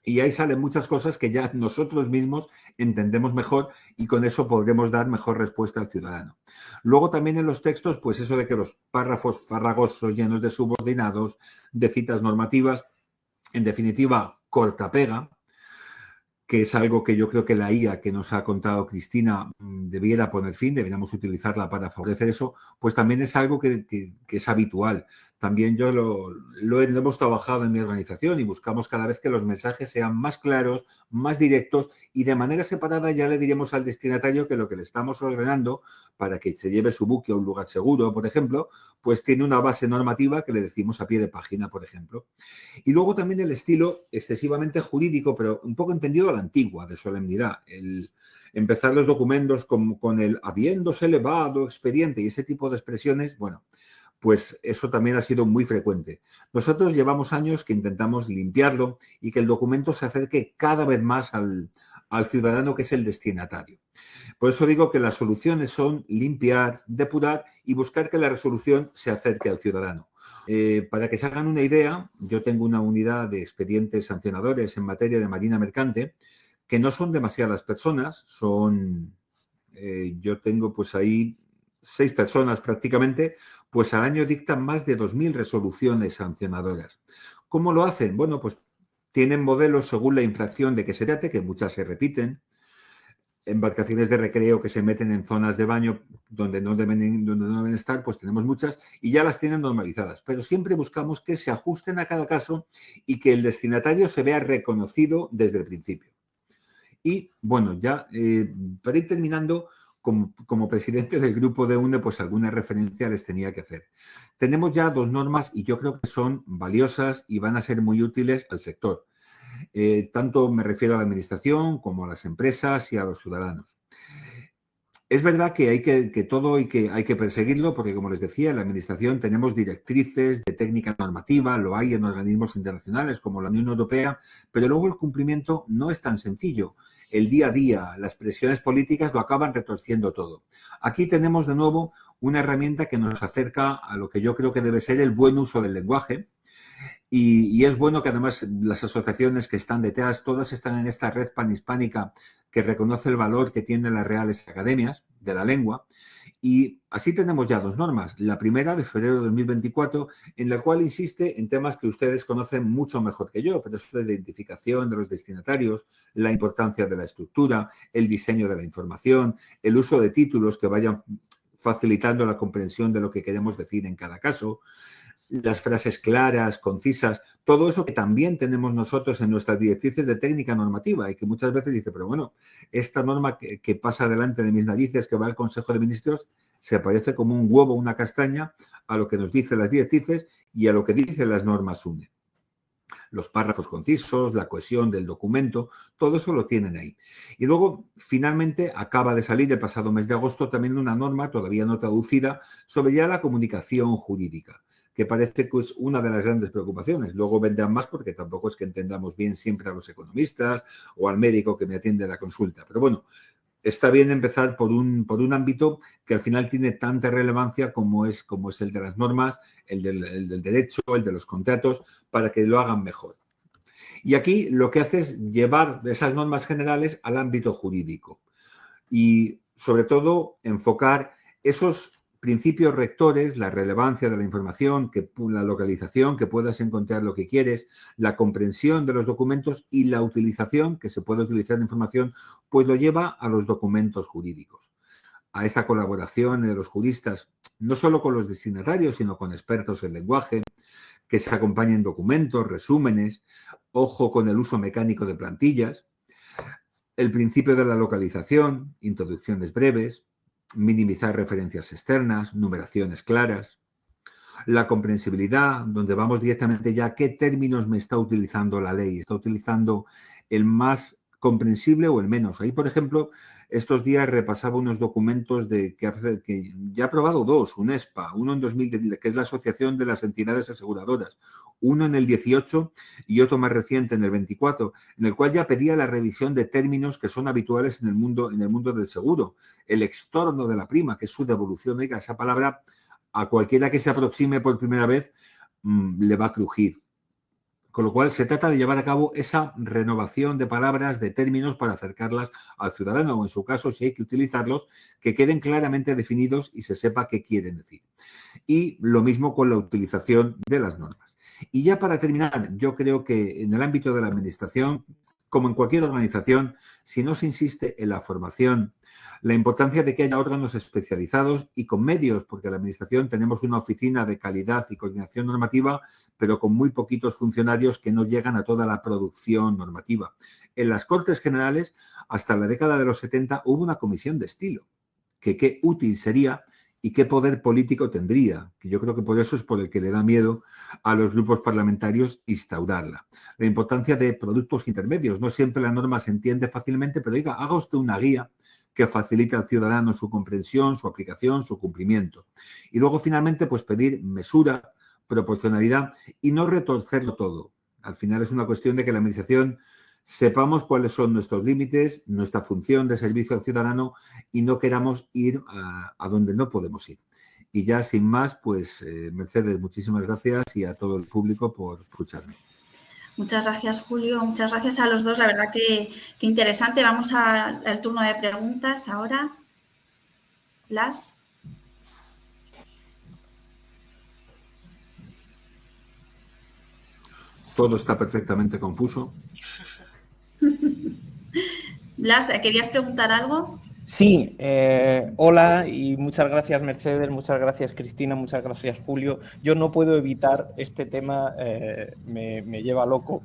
y ahí salen muchas cosas que ya nosotros mismos entendemos mejor y con eso podremos dar mejor respuesta al ciudadano. Luego también en los textos, pues eso de que los párrafos farragosos llenos de subordinados, de citas normativas, en definitiva, corta-pega, que es algo que yo creo que la IA que nos ha contado Cristina debiera poner fin, deberíamos utilizarla para favorecer eso, pues también es algo que es habitual. También yo lo hemos trabajado en mi organización y buscamos cada vez que los mensajes sean más claros, más directos y de manera separada ya le diremos al destinatario que lo que le estamos ordenando para que se lleve su buque a un lugar seguro, por ejemplo, pues tiene una base normativa que le decimos a pie de página, por ejemplo. Y luego también el estilo excesivamente jurídico, pero un poco entendido a la antigua, de solemnidad. empezar los documentos con el habiéndose elevado expediente y ese tipo de expresiones, bueno, pues eso también ha sido muy frecuente. Nosotros llevamos años que intentamos limpiarlo y que el documento se acerque cada vez más al ciudadano que es el destinatario. Por eso digo que las soluciones son limpiar, depurar y buscar que la resolución se acerque al ciudadano. Para que se hagan una idea, yo tengo una unidad de expedientes sancionadores en materia de marina mercante, que no son demasiadas personas, yo tengo pues ahí 6 personas prácticamente, pues al año dictan más de 2.000 resoluciones sancionadoras. ¿Cómo lo hacen? Bueno, pues tienen modelos según la infracción de que se trate, que muchas se repiten, embarcaciones de recreo que se meten en zonas de baño donde no deben estar, pues tenemos muchas y ya las tienen normalizadas. Pero siempre buscamos que se ajusten a cada caso y que el destinatario se vea reconocido desde el principio. Y bueno, ya para ir terminando, como presidente del grupo de UNE, pues alguna referencia les tenía que hacer. Tenemos ya 2 normas y yo creo que son valiosas y van a ser muy útiles al sector. Tanto me refiero a la administración como a las empresas y a los ciudadanos. Es verdad que hay que perseguirlo porque, como les decía, en la administración tenemos directrices de técnica normativa, lo hay en organismos internacionales como la Unión Europea, pero luego el cumplimiento no es tan sencillo. El día a día, las presiones políticas lo acaban retorciendo todo. Aquí tenemos de nuevo una herramienta que nos acerca a lo que yo creo que debe ser el buen uso del lenguaje. Y es bueno que además las asociaciones que están detrás, todas están en esta red panhispánica que reconoce el valor que tienen las reales academias de la lengua. Y así tenemos ya 2 normas. La primera, de febrero de 2024, en la cual insiste en temas que ustedes conocen mucho mejor que yo, pero es la identificación de los destinatarios, la importancia de la estructura, el diseño de la información, el uso de títulos que vayan facilitando la comprensión de lo que queremos decir en cada caso, las frases claras, concisas, todo eso que también tenemos nosotros en nuestras directrices de técnica normativa y que muchas veces dice, pero bueno, esta norma que pasa delante de mis narices, que va al Consejo de Ministros, se parece como un huevo, una castaña, a lo que nos dicen las directrices y a lo que dicen las normas UNE. Los párrafos concisos, la cohesión del documento, todo eso lo tienen ahí. Y luego, finalmente, acaba de salir el pasado mes de agosto también una norma, todavía no traducida, sobre ya la comunicación jurídica, que parece que es una de las grandes preocupaciones. Luego vendrán más porque tampoco es que entendamos bien siempre a los economistas o al médico que me atiende la consulta. Pero bueno, está bien empezar por un ámbito que al final tiene tanta relevancia como es el de las normas, el del derecho, el de los contratos, para que lo hagan mejor. Y aquí lo que hace es llevar esas normas generales al ámbito jurídico y, sobre todo, enfocar esos principios rectores, la relevancia de la información, la localización, que puedas encontrar lo que quieres, la comprensión de los documentos y la utilización, que se puede utilizar la información, pues lo lleva a los documentos jurídicos, a esa colaboración de los juristas, no solo con los destinatarios, sino con expertos en lenguaje, que se acompañen documentos, resúmenes, ojo con el uso mecánico de plantillas, el principio de la localización, introducciones breves, minimizar referencias externas, numeraciones claras, la comprensibilidad, donde vamos directamente ya a qué términos me está utilizando la ley. ¿Está utilizando el más comprensible o el menos? Ahí, por ejemplo, estos días repasaba unos documentos que ya ha aprobado 2, un ESPA, uno en 2000, que es la Asociación de las Entidades Aseguradoras, uno en el 18 y otro más reciente en el 24, en el cual ya pedía la revisión de términos que son habituales en el mundo del seguro. El extorno de la prima, que es su devolución. Oiga, esa palabra a cualquiera que se aproxime por primera vez le va a crujir. Con lo cual, se trata de llevar a cabo esa renovación de palabras, de términos, para acercarlas al ciudadano, o en su caso, si hay que utilizarlos, que queden claramente definidos y se sepa qué quieren decir. Y lo mismo con la utilización de las normas. Y ya para terminar, yo creo que en el ámbito de la administración, como en cualquier organización, si no se insiste en la formación, la importancia de que haya órganos especializados y con medios, porque en la Administración tenemos una oficina de calidad y coordinación normativa, pero con muy poquitos funcionarios que no llegan a toda la producción normativa. En las Cortes Generales, hasta la década de los 70, hubo una comisión de estilo, que qué útil sería y qué poder político tendría, que yo creo que por eso es por el que le da miedo a los grupos parlamentarios instaurarla. La importancia de productos intermedios. No siempre la norma se entiende fácilmente, pero diga, haga usted una guía que facilite al ciudadano su comprensión, su aplicación, su cumplimiento. Y luego, finalmente, pues pedir mesura, proporcionalidad y no retorcerlo todo. Al final es una cuestión de que la Administración sepamos cuáles son nuestros límites, nuestra función de servicio al ciudadano y no queramos ir a donde no podemos ir. Y ya sin más, pues Mercedes, muchísimas gracias y a todo el público por escucharme. Muchas gracias, Julio. Muchas gracias a los dos. La verdad que interesante. Vamos al turno de preguntas ahora. Blas. Todo está perfectamente confuso. Blas, ¿querías preguntar algo? Sí, hola y muchas gracias Mercedes, muchas gracias Cristina, muchas gracias Julio. Yo no puedo evitar este tema, me lleva loco.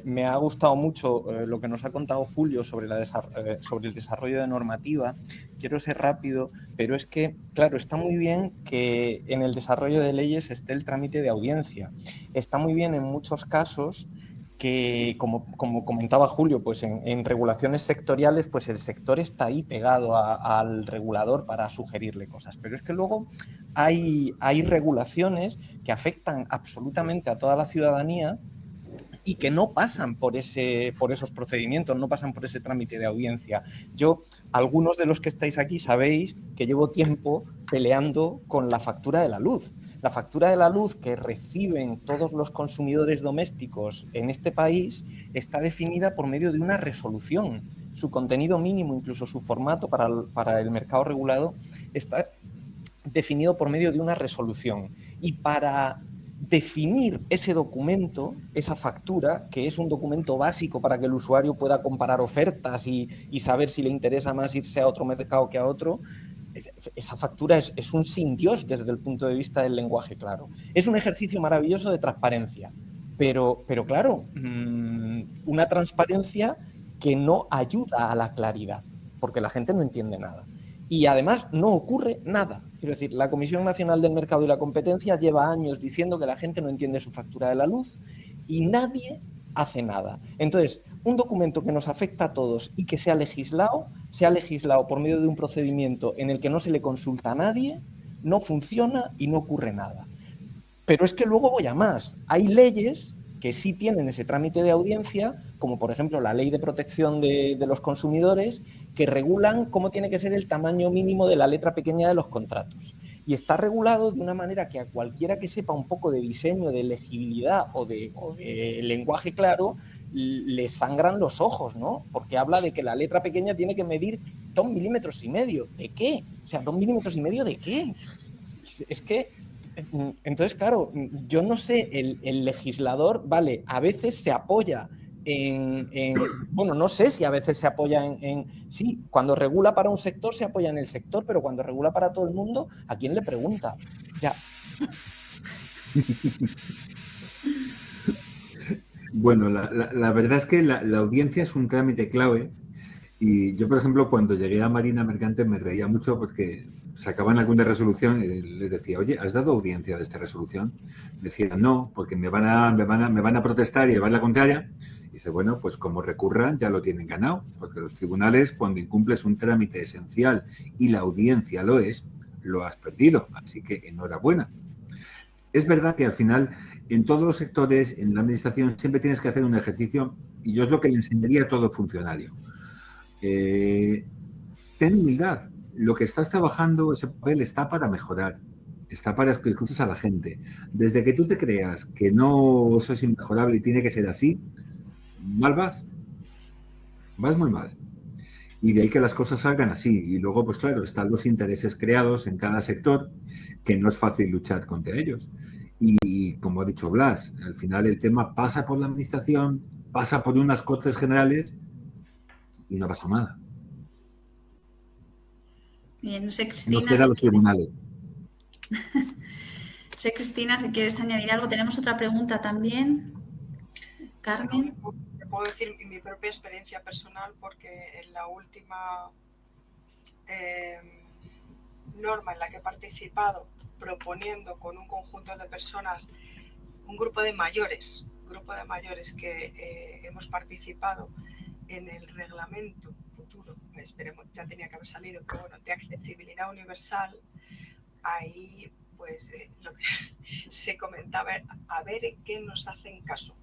Me ha gustado mucho lo que nos ha contado Julio sobre el desarrollo de normativa. Quiero ser rápido, pero es que, claro, está muy bien que en el desarrollo de leyes esté el trámite de audiencia. Está muy bien en muchos casos que, como comentaba Julio, pues en regulaciones sectoriales, pues el sector está ahí pegado al regulador para sugerirle cosas. Pero es que luego hay regulaciones que afectan absolutamente a toda la ciudadanía y que no pasan por esos procedimientos, no pasan por ese trámite de audiencia. Algunos de los que estáis aquí sabéis que llevo tiempo peleando con la factura de la luz. La factura de la luz que reciben todos los consumidores domésticos en este país está definida por medio de una resolución. Su contenido mínimo, incluso su formato para el mercado regulado, está definido por medio de una resolución. Y para definir ese documento, esa factura, que es un documento básico para que el usuario pueda comparar ofertas y saber si le interesa más irse a otro mercado que a otro, esa factura es un sin Dios desde el punto de vista del lenguaje claro. Es un ejercicio maravilloso de transparencia, pero claro, una transparencia que no ayuda a la claridad, porque la gente no entiende nada. Y además no ocurre nada. Quiero decir, la Comisión Nacional del Mercado y la Competencia lleva años diciendo que la gente no entiende su factura de la luz y nadie hace nada. Entonces, un documento que nos afecta a todos y que se ha legislado por medio de un procedimiento en el que no se le consulta a nadie, no funciona y no ocurre nada. Pero es que luego voy a más. Hay leyes que sí tienen ese trámite de audiencia, como por ejemplo la Ley de Protección de los Consumidores, que regulan cómo tiene que ser el tamaño mínimo de la letra pequeña de los contratos. Y está regulado de una manera que a cualquiera que sepa un poco de diseño, de legibilidad o de lenguaje claro, le sangran los ojos, ¿no? Porque habla de que la letra pequeña tiene que medir 2,5 milímetros. ¿De qué? O sea, 2,5 milímetros ¿de qué? Es que, entonces, claro, yo no sé, el legislador, vale, a veces se apoya bueno, no sé si a veces se apoya sí, cuando regula para un sector se apoya en el sector, pero cuando regula para todo el mundo, ¿a quién le pregunta? Ya. Bueno, la verdad es que la audiencia es un trámite clave y yo, por ejemplo, cuando llegué a Marina Mercante me reía mucho porque sacaban alguna resolución y les decía, oye, ¿has dado audiencia de esta resolución? Decían, no, porque me van a protestar y llevar la contraria. Y dice, bueno, pues como recurran ya lo tienen ganado, porque los tribunales, cuando incumples un trámite esencial y la audiencia lo es, lo has perdido. Así que enhorabuena. Es verdad que al final, en todos los sectores, en la administración, siempre tienes que hacer un ejercicio, y yo es lo que le enseñaría a todo funcionario. Ten humildad. Lo que estás trabajando, ese papel está para mejorar, está para que escuches a la gente. Desde que tú te creas que no, eso es inmejorable y tiene que ser así, mal vas muy mal. Y de ahí que las cosas salgan así. Y luego, pues claro, están los intereses creados en cada sector, que no es fácil luchar contra ellos. Y como ha dicho Blas, al final el tema pasa por la administración, pasa por unas Cortes Generales y no pasa nada. Bien, no sé, Cristina. Nos quedan los tribunales. No sé, Cristina, si quieres añadir algo. Tenemos otra pregunta también. Carmen. Te puedo decir mi propia experiencia personal porque en la última norma en la que he participado proponiendo con un conjunto de personas, un grupo de mayores que hemos participado en el reglamento futuro, esperemos, ya tenía que haber salido, pero bueno, de accesibilidad universal. Ahí pues lo que se comentaba, a ver en qué nos hacen caso.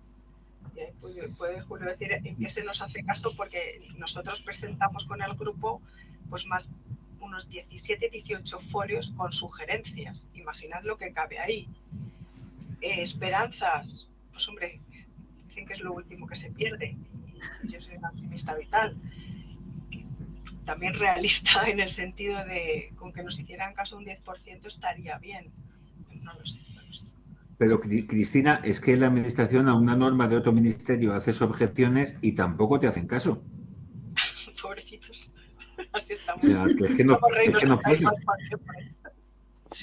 Puede Julio decir en qué se nos hace caso, porque nosotros presentamos con el grupo pues más unos 17, 18 folios con sugerencias. Imaginad lo que cabe ahí. Esperanzas, pues hombre, dicen que es lo último que se pierde. Y yo soy una optimista vital. También realista en el sentido de con que nos hicieran caso un 10% estaría bien. No lo sé. Pero, Cristina, es que la administración a una norma de otro ministerio haces objeciones y tampoco te hacen caso. Pobrecitos. Así estamos. O sea, que es que no puede.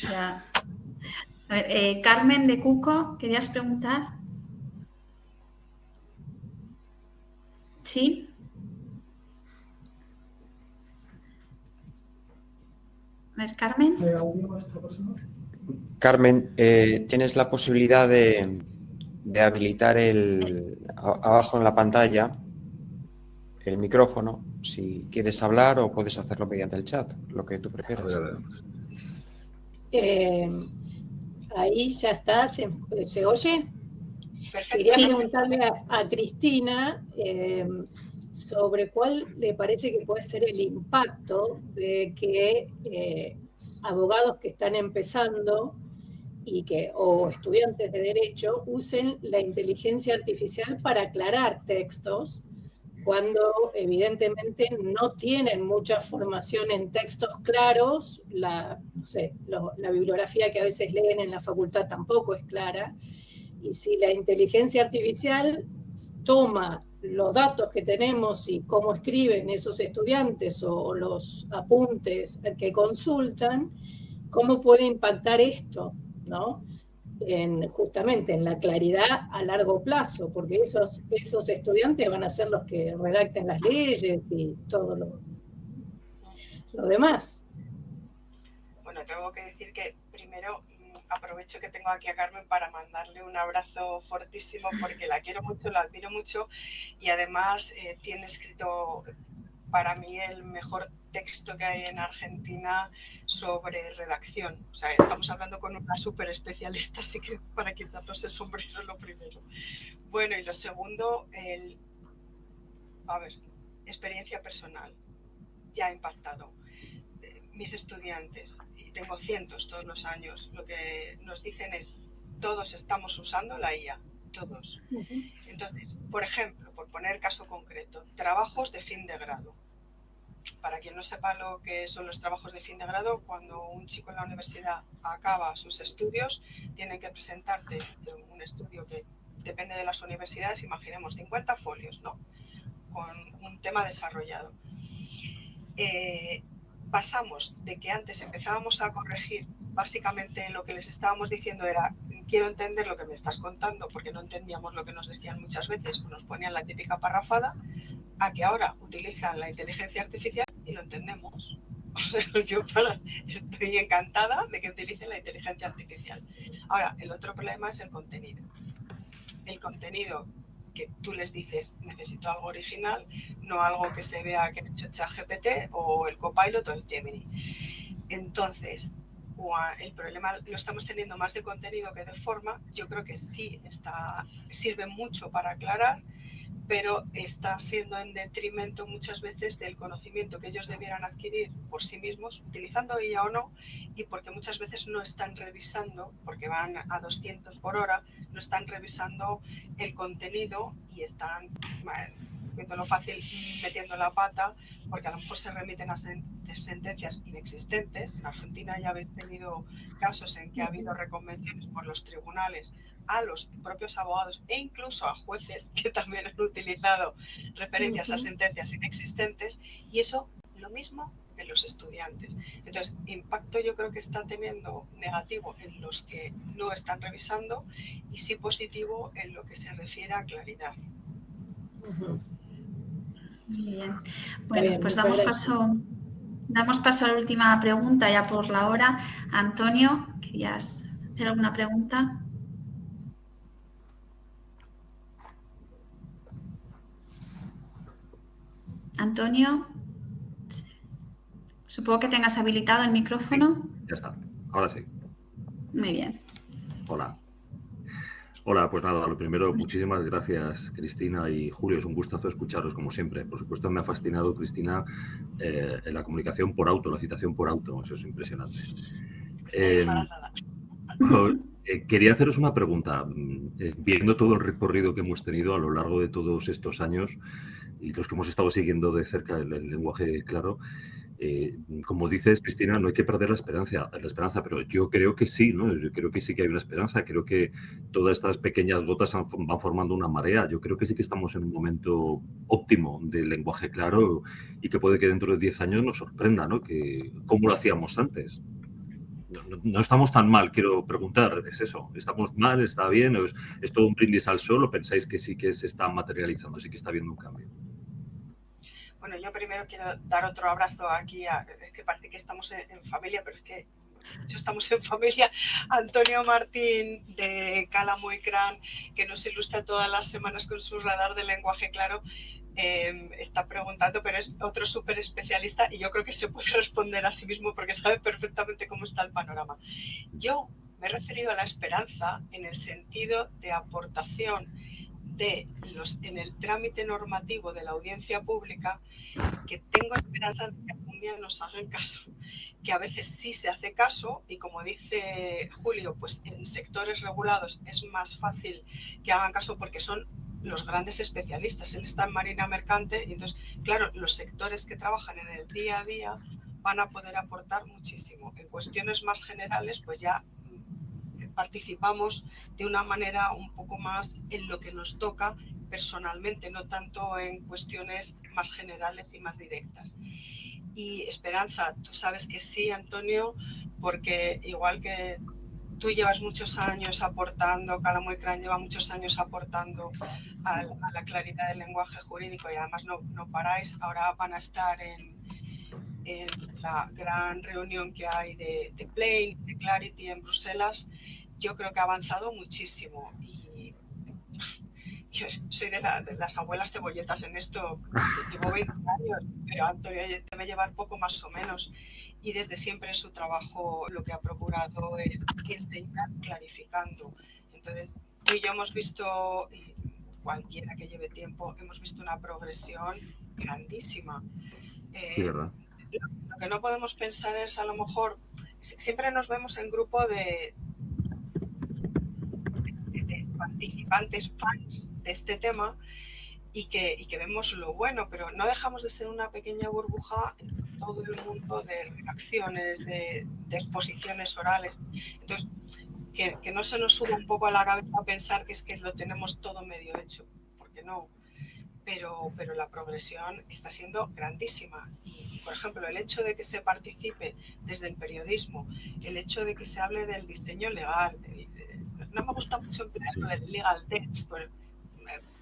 Ya. A ver, Carmen de Cuco, ¿querías preguntar? ¿Sí? A ver, Carmen. Carmen, tienes la posibilidad de habilitar abajo en la pantalla el micrófono, si quieres hablar, o puedes hacerlo mediante el chat, lo que tú prefieras. Ahí ya está, ¿se oye? Perfecto. Quería preguntarle a Cristina sobre cuál le parece que puede ser el impacto de que abogados que están empezando o estudiantes de derecho usen la inteligencia artificial para aclarar textos, cuando evidentemente no tienen mucha formación en textos claros. La bibliografía que a veces leen en la facultad tampoco es clara, y si la inteligencia artificial toma los datos que tenemos y cómo escriben esos estudiantes o los apuntes que consultan, ¿cómo puede impactar esto, ¿no? Justamente en la claridad a largo plazo, porque esos estudiantes van a ser los que redacten las leyes y todo lo demás. Bueno, tengo que decir que primero aprovecho que tengo aquí a Carmen para mandarle un abrazo fortísimo, porque la quiero mucho, la admiro mucho, y además tiene escrito para mí el mejor texto que hay en Argentina sobre redacción. O sea, estamos hablando con una súper especialista, así que para quitarnos el sombrero lo primero. Bueno, y lo segundo, experiencia personal. Ya ha impactado. Mis estudiantes, y tengo cientos todos los años, lo que nos dicen es: todos estamos usando la IA, todos. Entonces, por ejemplo, por poner caso concreto, trabajos de fin de grado. Para quien no sepa lo que son los trabajos de fin de grado, cuando un chico en la universidad acaba sus estudios, tiene que presentarte un estudio que depende de las universidades, imaginemos 50 folios, ¿no? Con un tema desarrollado. Pasamos de que antes empezábamos a corregir, básicamente lo que les estábamos diciendo era: quiero entender lo que me estás contando, porque no entendíamos lo que nos decían muchas veces, nos ponían la típica parrafada, a que ahora utilizan la inteligencia artificial y lo entendemos. O sea, yo estoy encantada de que utilicen la inteligencia artificial. Ahora, el otro problema es el contenido. El contenido que tú les dices: necesito algo original, no algo que se vea que ha hecho ChatGPT o el Copilot o el Gemini. Entonces, el problema lo estamos teniendo más de contenido que de forma. Yo creo que sí sirve mucho para aclarar, pero está siendo en detrimento muchas veces del conocimiento que ellos debieran adquirir por sí mismos, utilizando IA o no, y porque muchas veces no están revisando, porque van a 200 por hora, no están revisando el contenido y están, viéndolo fácil, metiendo la pata, porque a lo mejor se remiten a sentencias inexistentes. En Argentina ya habéis tenido casos en que ha habido reconvenciones por los tribunales a los propios abogados e incluso a jueces que también han utilizado referencias a sentencias inexistentes, y eso lo mismo en los estudiantes. Entonces, impacto yo creo que está teniendo negativo en los que no están revisando, y sí positivo en lo que se refiere a claridad. Muy bien. Bueno, pues damos paso. Damos paso a la última pregunta ya por la hora. Antonio, ¿querías hacer alguna pregunta? Antonio, supongo que tengas habilitado el micrófono. Sí, ya está, ahora sí. Muy bien. Hola. Hola, pues nada, lo primero, muchísimas gracias Cristina y Julio, es un gustazo escucharos como siempre. Por supuesto me ha fascinado, Cristina, la comunicación por auto, la citación por auto, eso es impresionante. Quería haceros una pregunta. Viendo todo el recorrido que hemos tenido a lo largo de todos estos años y los que hemos estado siguiendo de cerca el lenguaje claro, como dices, Cristina, no hay que perder la esperanza, pero yo creo que sí, ¿no? Yo creo que sí que hay una esperanza. Creo que todas estas pequeñas gotas van formando una marea. Yo creo que sí que estamos en un momento óptimo del lenguaje claro y que puede que dentro de 10 años nos sorprenda, ¿no? Que cómo lo hacíamos antes. No estamos tan mal, quiero preguntar, ¿es eso? ¿Estamos mal? ¿Está bien? ¿Es todo un brindis al sol o pensáis que sí que se está materializando, sí que está habiendo un cambio? Bueno, yo primero quiero dar otro abrazo aquí, es que parece que estamos en familia, pero es que estamos en familia. Antonio Martín de Cálamo y Cran, que nos ilustra todas las semanas con su radar de lenguaje claro, está preguntando, pero es otro súper especialista y yo creo que se puede responder a sí mismo porque sabe perfectamente cómo está el panorama. Yo me he referido a la esperanza en el sentido de aportación en el trámite normativo de la audiencia pública, que tengo esperanza de que algún día nos hagan caso, que a veces sí se hace caso y como dice Julio, pues en sectores regulados es más fácil que hagan caso porque son los grandes especialistas. Él está en marina mercante y entonces, claro, los sectores que trabajan en el día a día van a poder aportar muchísimo. En cuestiones más generales, pues ya participamos de una manera un poco más en lo que nos toca personalmente, no tanto en cuestiones más generales y más directas. Y esperanza, tú sabes que sí, Antonio, porque igual que tú llevas muchos años aportando, Cálamo y Cran lleva muchos años aportando a la claridad del lenguaje jurídico y además no paráis, ahora van a estar en la gran reunión que hay de Plain, de Clarity en Bruselas. Yo creo que ha avanzado muchísimo y yo soy de las abuelas cebolletas en esto, llevo 20 años, pero Antonio debe llevar poco más o menos y desde siempre su trabajo lo que ha procurado es enseñar clarificando. Entonces, tú y yo hemos visto, cualquiera que lleve tiempo, hemos visto una progresión grandísima. Sí, ¿verdad? Lo que no podemos pensar es, a lo mejor, siempre nos vemos en grupo de participantes, fans de este tema y que vemos lo bueno, pero no dejamos de ser una pequeña burbuja en todo el mundo de redacciones, de exposiciones orales. Entonces, que no se nos suba un poco a la cabeza pensar que es que lo tenemos todo medio hecho, porque no. Pero la progresión está siendo grandísima y, por ejemplo, el hecho de que se participe desde el periodismo, el hecho de que se hable del diseño legal, no me gusta mucho emplear lo del legal text,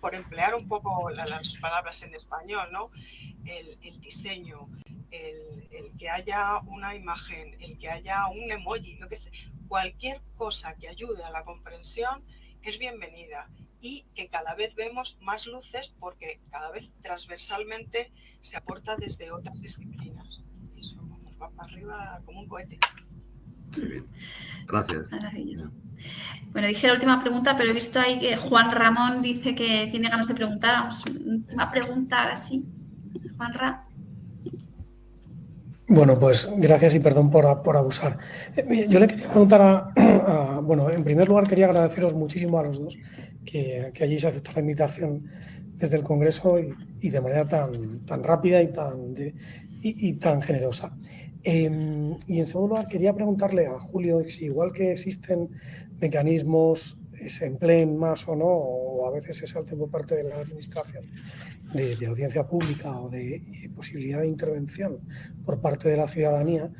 por emplear un poco las palabras en español, ¿no? El diseño, el que haya una imagen, el que haya un emoji, lo que sea, cualquier cosa que ayude a la comprensión es bienvenida y que cada vez vemos más luces porque cada vez transversalmente se aporta desde otras disciplinas. Y eso nos va para arriba como un cohete. Muy bien. Gracias. Maravilloso. Bueno, dije la última pregunta, pero he visto ahí que Juan Ramón dice que tiene ganas de preguntar. Vamos, última pregunta, ahora sí. Juanra. Bueno, pues gracias y perdón por abusar. Yo le quería preguntar bueno, en primer lugar quería agradeceros muchísimo a los dos que hayáis aceptado la invitación desde el Congreso y de manera tan rápida y tan generosa. Y en segundo lugar quería preguntarle a Julio si igual que existen mecanismos, se empleen más o no, o a veces se salten por parte de la Administración, de audiencia pública o de posibilidad de intervención por parte de la ciudadanía.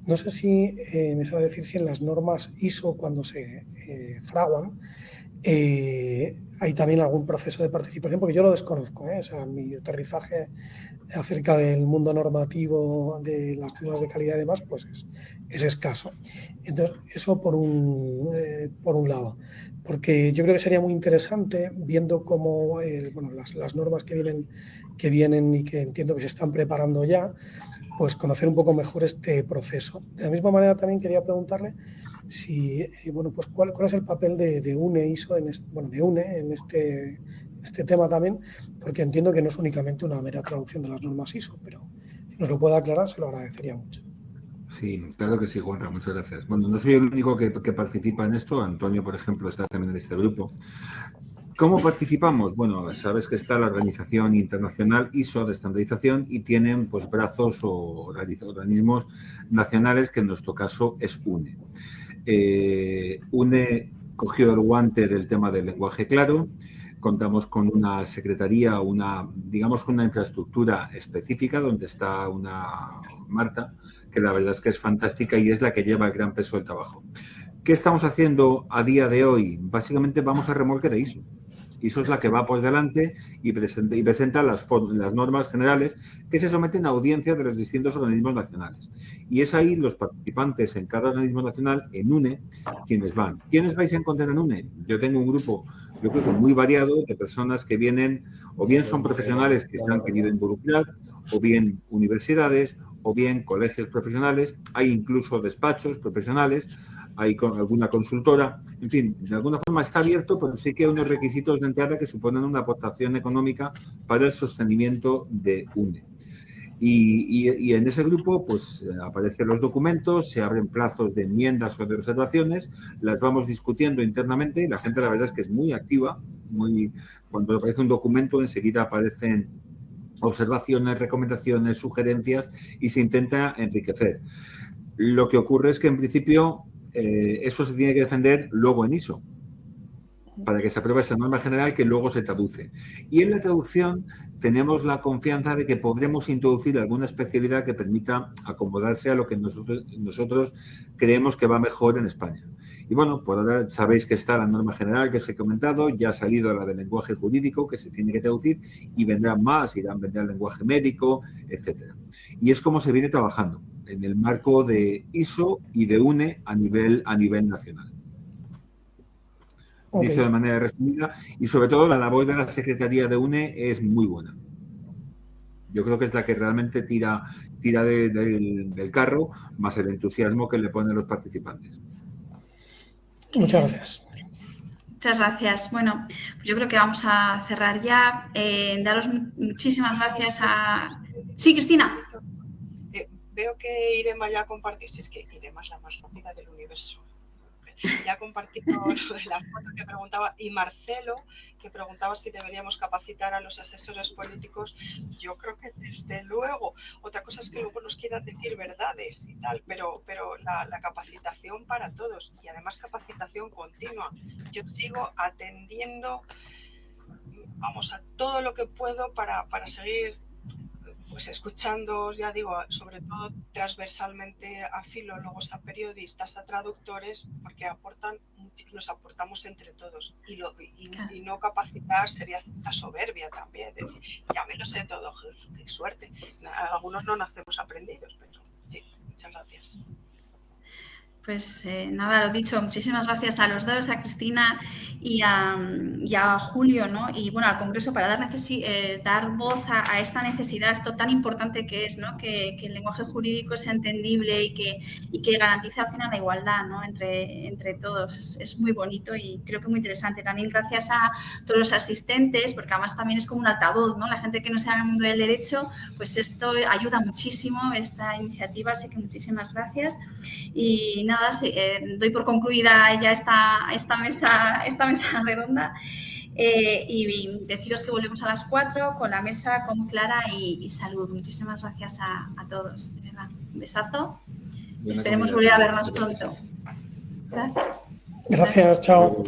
No sé si me sabe decir si en las normas ISO, cuando se fraguan, hay también algún proceso de participación, porque yo lo desconozco, o sea, mi aterrizaje acerca del mundo normativo de las normas de calidad y demás, pues es escaso. Entonces, eso por un lado, porque yo creo que sería muy interesante, viendo cómo las normas que vienen y que entiendo que se están preparando ya, pues conocer un poco mejor este proceso. De la misma manera también quería preguntarle si, pues cuál es el papel de UNE ISO en este tema también, porque entiendo que no es únicamente una mera traducción de las normas ISO, pero si nos lo puede aclarar se lo agradecería mucho. Sí, claro que sí, Juanra, muchas gracias. Bueno, no soy el único que participa en esto. Antonio, por ejemplo, está también en este grupo. ¿Cómo participamos? Bueno, sabes que está la Organización Internacional ISO de estandarización y tienen pues brazos o organismos nacionales, que en nuestro caso es UNE. UNE cogió el guante del tema del lenguaje claro. Contamos con una secretaría, digamos con una infraestructura específica donde está una Marta, que la verdad es que es fantástica y es la que lleva el gran peso del trabajo. ¿Qué estamos haciendo a día de hoy? Básicamente vamos a remolque de ISO. ISO es la que va por delante y presenta las normas generales que se someten a audiencias de los distintos organismos nacionales. Y es ahí los participantes en cada organismo nacional, en UNE, quienes van. ¿Quiénes vais a encontrar en UNE? Yo tengo un grupo, yo creo que muy variado, de personas que vienen, o bien son profesionales que se han querido involucrar, o bien universidades, o bien colegios profesionales, hay incluso despachos profesionales, hay alguna consultora, en fin, de alguna forma está abierto, pero sí que hay unos requisitos de entrada que suponen una aportación económica para el sostenimiento de UNE. Y en ese grupo pues aparecen los documentos, se abren plazos de enmiendas o de observaciones, las vamos discutiendo internamente y la gente la verdad es que es muy activa, cuando aparece un documento enseguida aparecen observaciones, recomendaciones, sugerencias y se intenta enriquecer. Lo que ocurre es que en principio eso se tiene que defender luego en ISO, para que se apruebe esa norma general que luego se traduce. Y en la traducción tenemos la confianza de que podremos introducir alguna especialidad que permita acomodarse a lo que nosotros creemos que va mejor en España. Y bueno, por ahora sabéis que está la norma general que os he comentado, ya ha salido la del lenguaje jurídico que se tiene que traducir y vendrán más, vendrá el lenguaje médico, etcétera. Y es como se viene trabajando en el marco de ISO y de UNE a nivel nacional. Okay. Dicho de manera resumida, y sobre todo la labor de la Secretaría de UNE es muy buena. Yo creo que es la que realmente tira del carro, más el entusiasmo que le ponen los participantes. Muchas gracias. Muchas gracias. Bueno, pues yo creo que vamos a cerrar ya. Daros muchísimas gracias a... Sí, Cristina. Veo que Irema ya compartió, si es que Irema es la más rápida del universo. Ya compartió lo de la foto que preguntaba, y Marcelo, que preguntaba si deberíamos capacitar a los asesores políticos. Yo creo que desde luego. Otra cosa es que luego nos quieran decir verdades y tal, pero la capacitación para todos, y además capacitación continua. Yo sigo atendiendo, a todo lo que puedo para seguir pues escuchándoos, ya digo, sobre todo transversalmente a filólogos, a periodistas, a traductores, porque nos aportamos entre todos. Y no capacitar sería cierta soberbia también, decir, ya me lo sé todo, qué suerte. Algunos no nacemos aprendidos, pero sí, muchas gracias. Pues nada, lo dicho, muchísimas gracias a los dos, a Cristina y a Julio, ¿no? Y bueno, al Congreso para dar voz a esta necesidad, esto tan importante que es, ¿no? Que el lenguaje jurídico sea entendible y que garantice al final la igualdad, ¿no? Entre todos. Es muy bonito y creo que muy interesante. También gracias a todos los asistentes, porque además también es como un altavoz, ¿no? La gente que no sea en el mundo del derecho, pues esto ayuda muchísimo, esta iniciativa, así que muchísimas gracias. Y nada, doy por concluida ya esta mesa redonda y deciros que volvemos a las 4 con la mesa con Clara y Salud. Muchísimas gracias a todos, de verdad. Un besazo. Esperemos volver a vernos pronto. Gracias. Gracias, chao.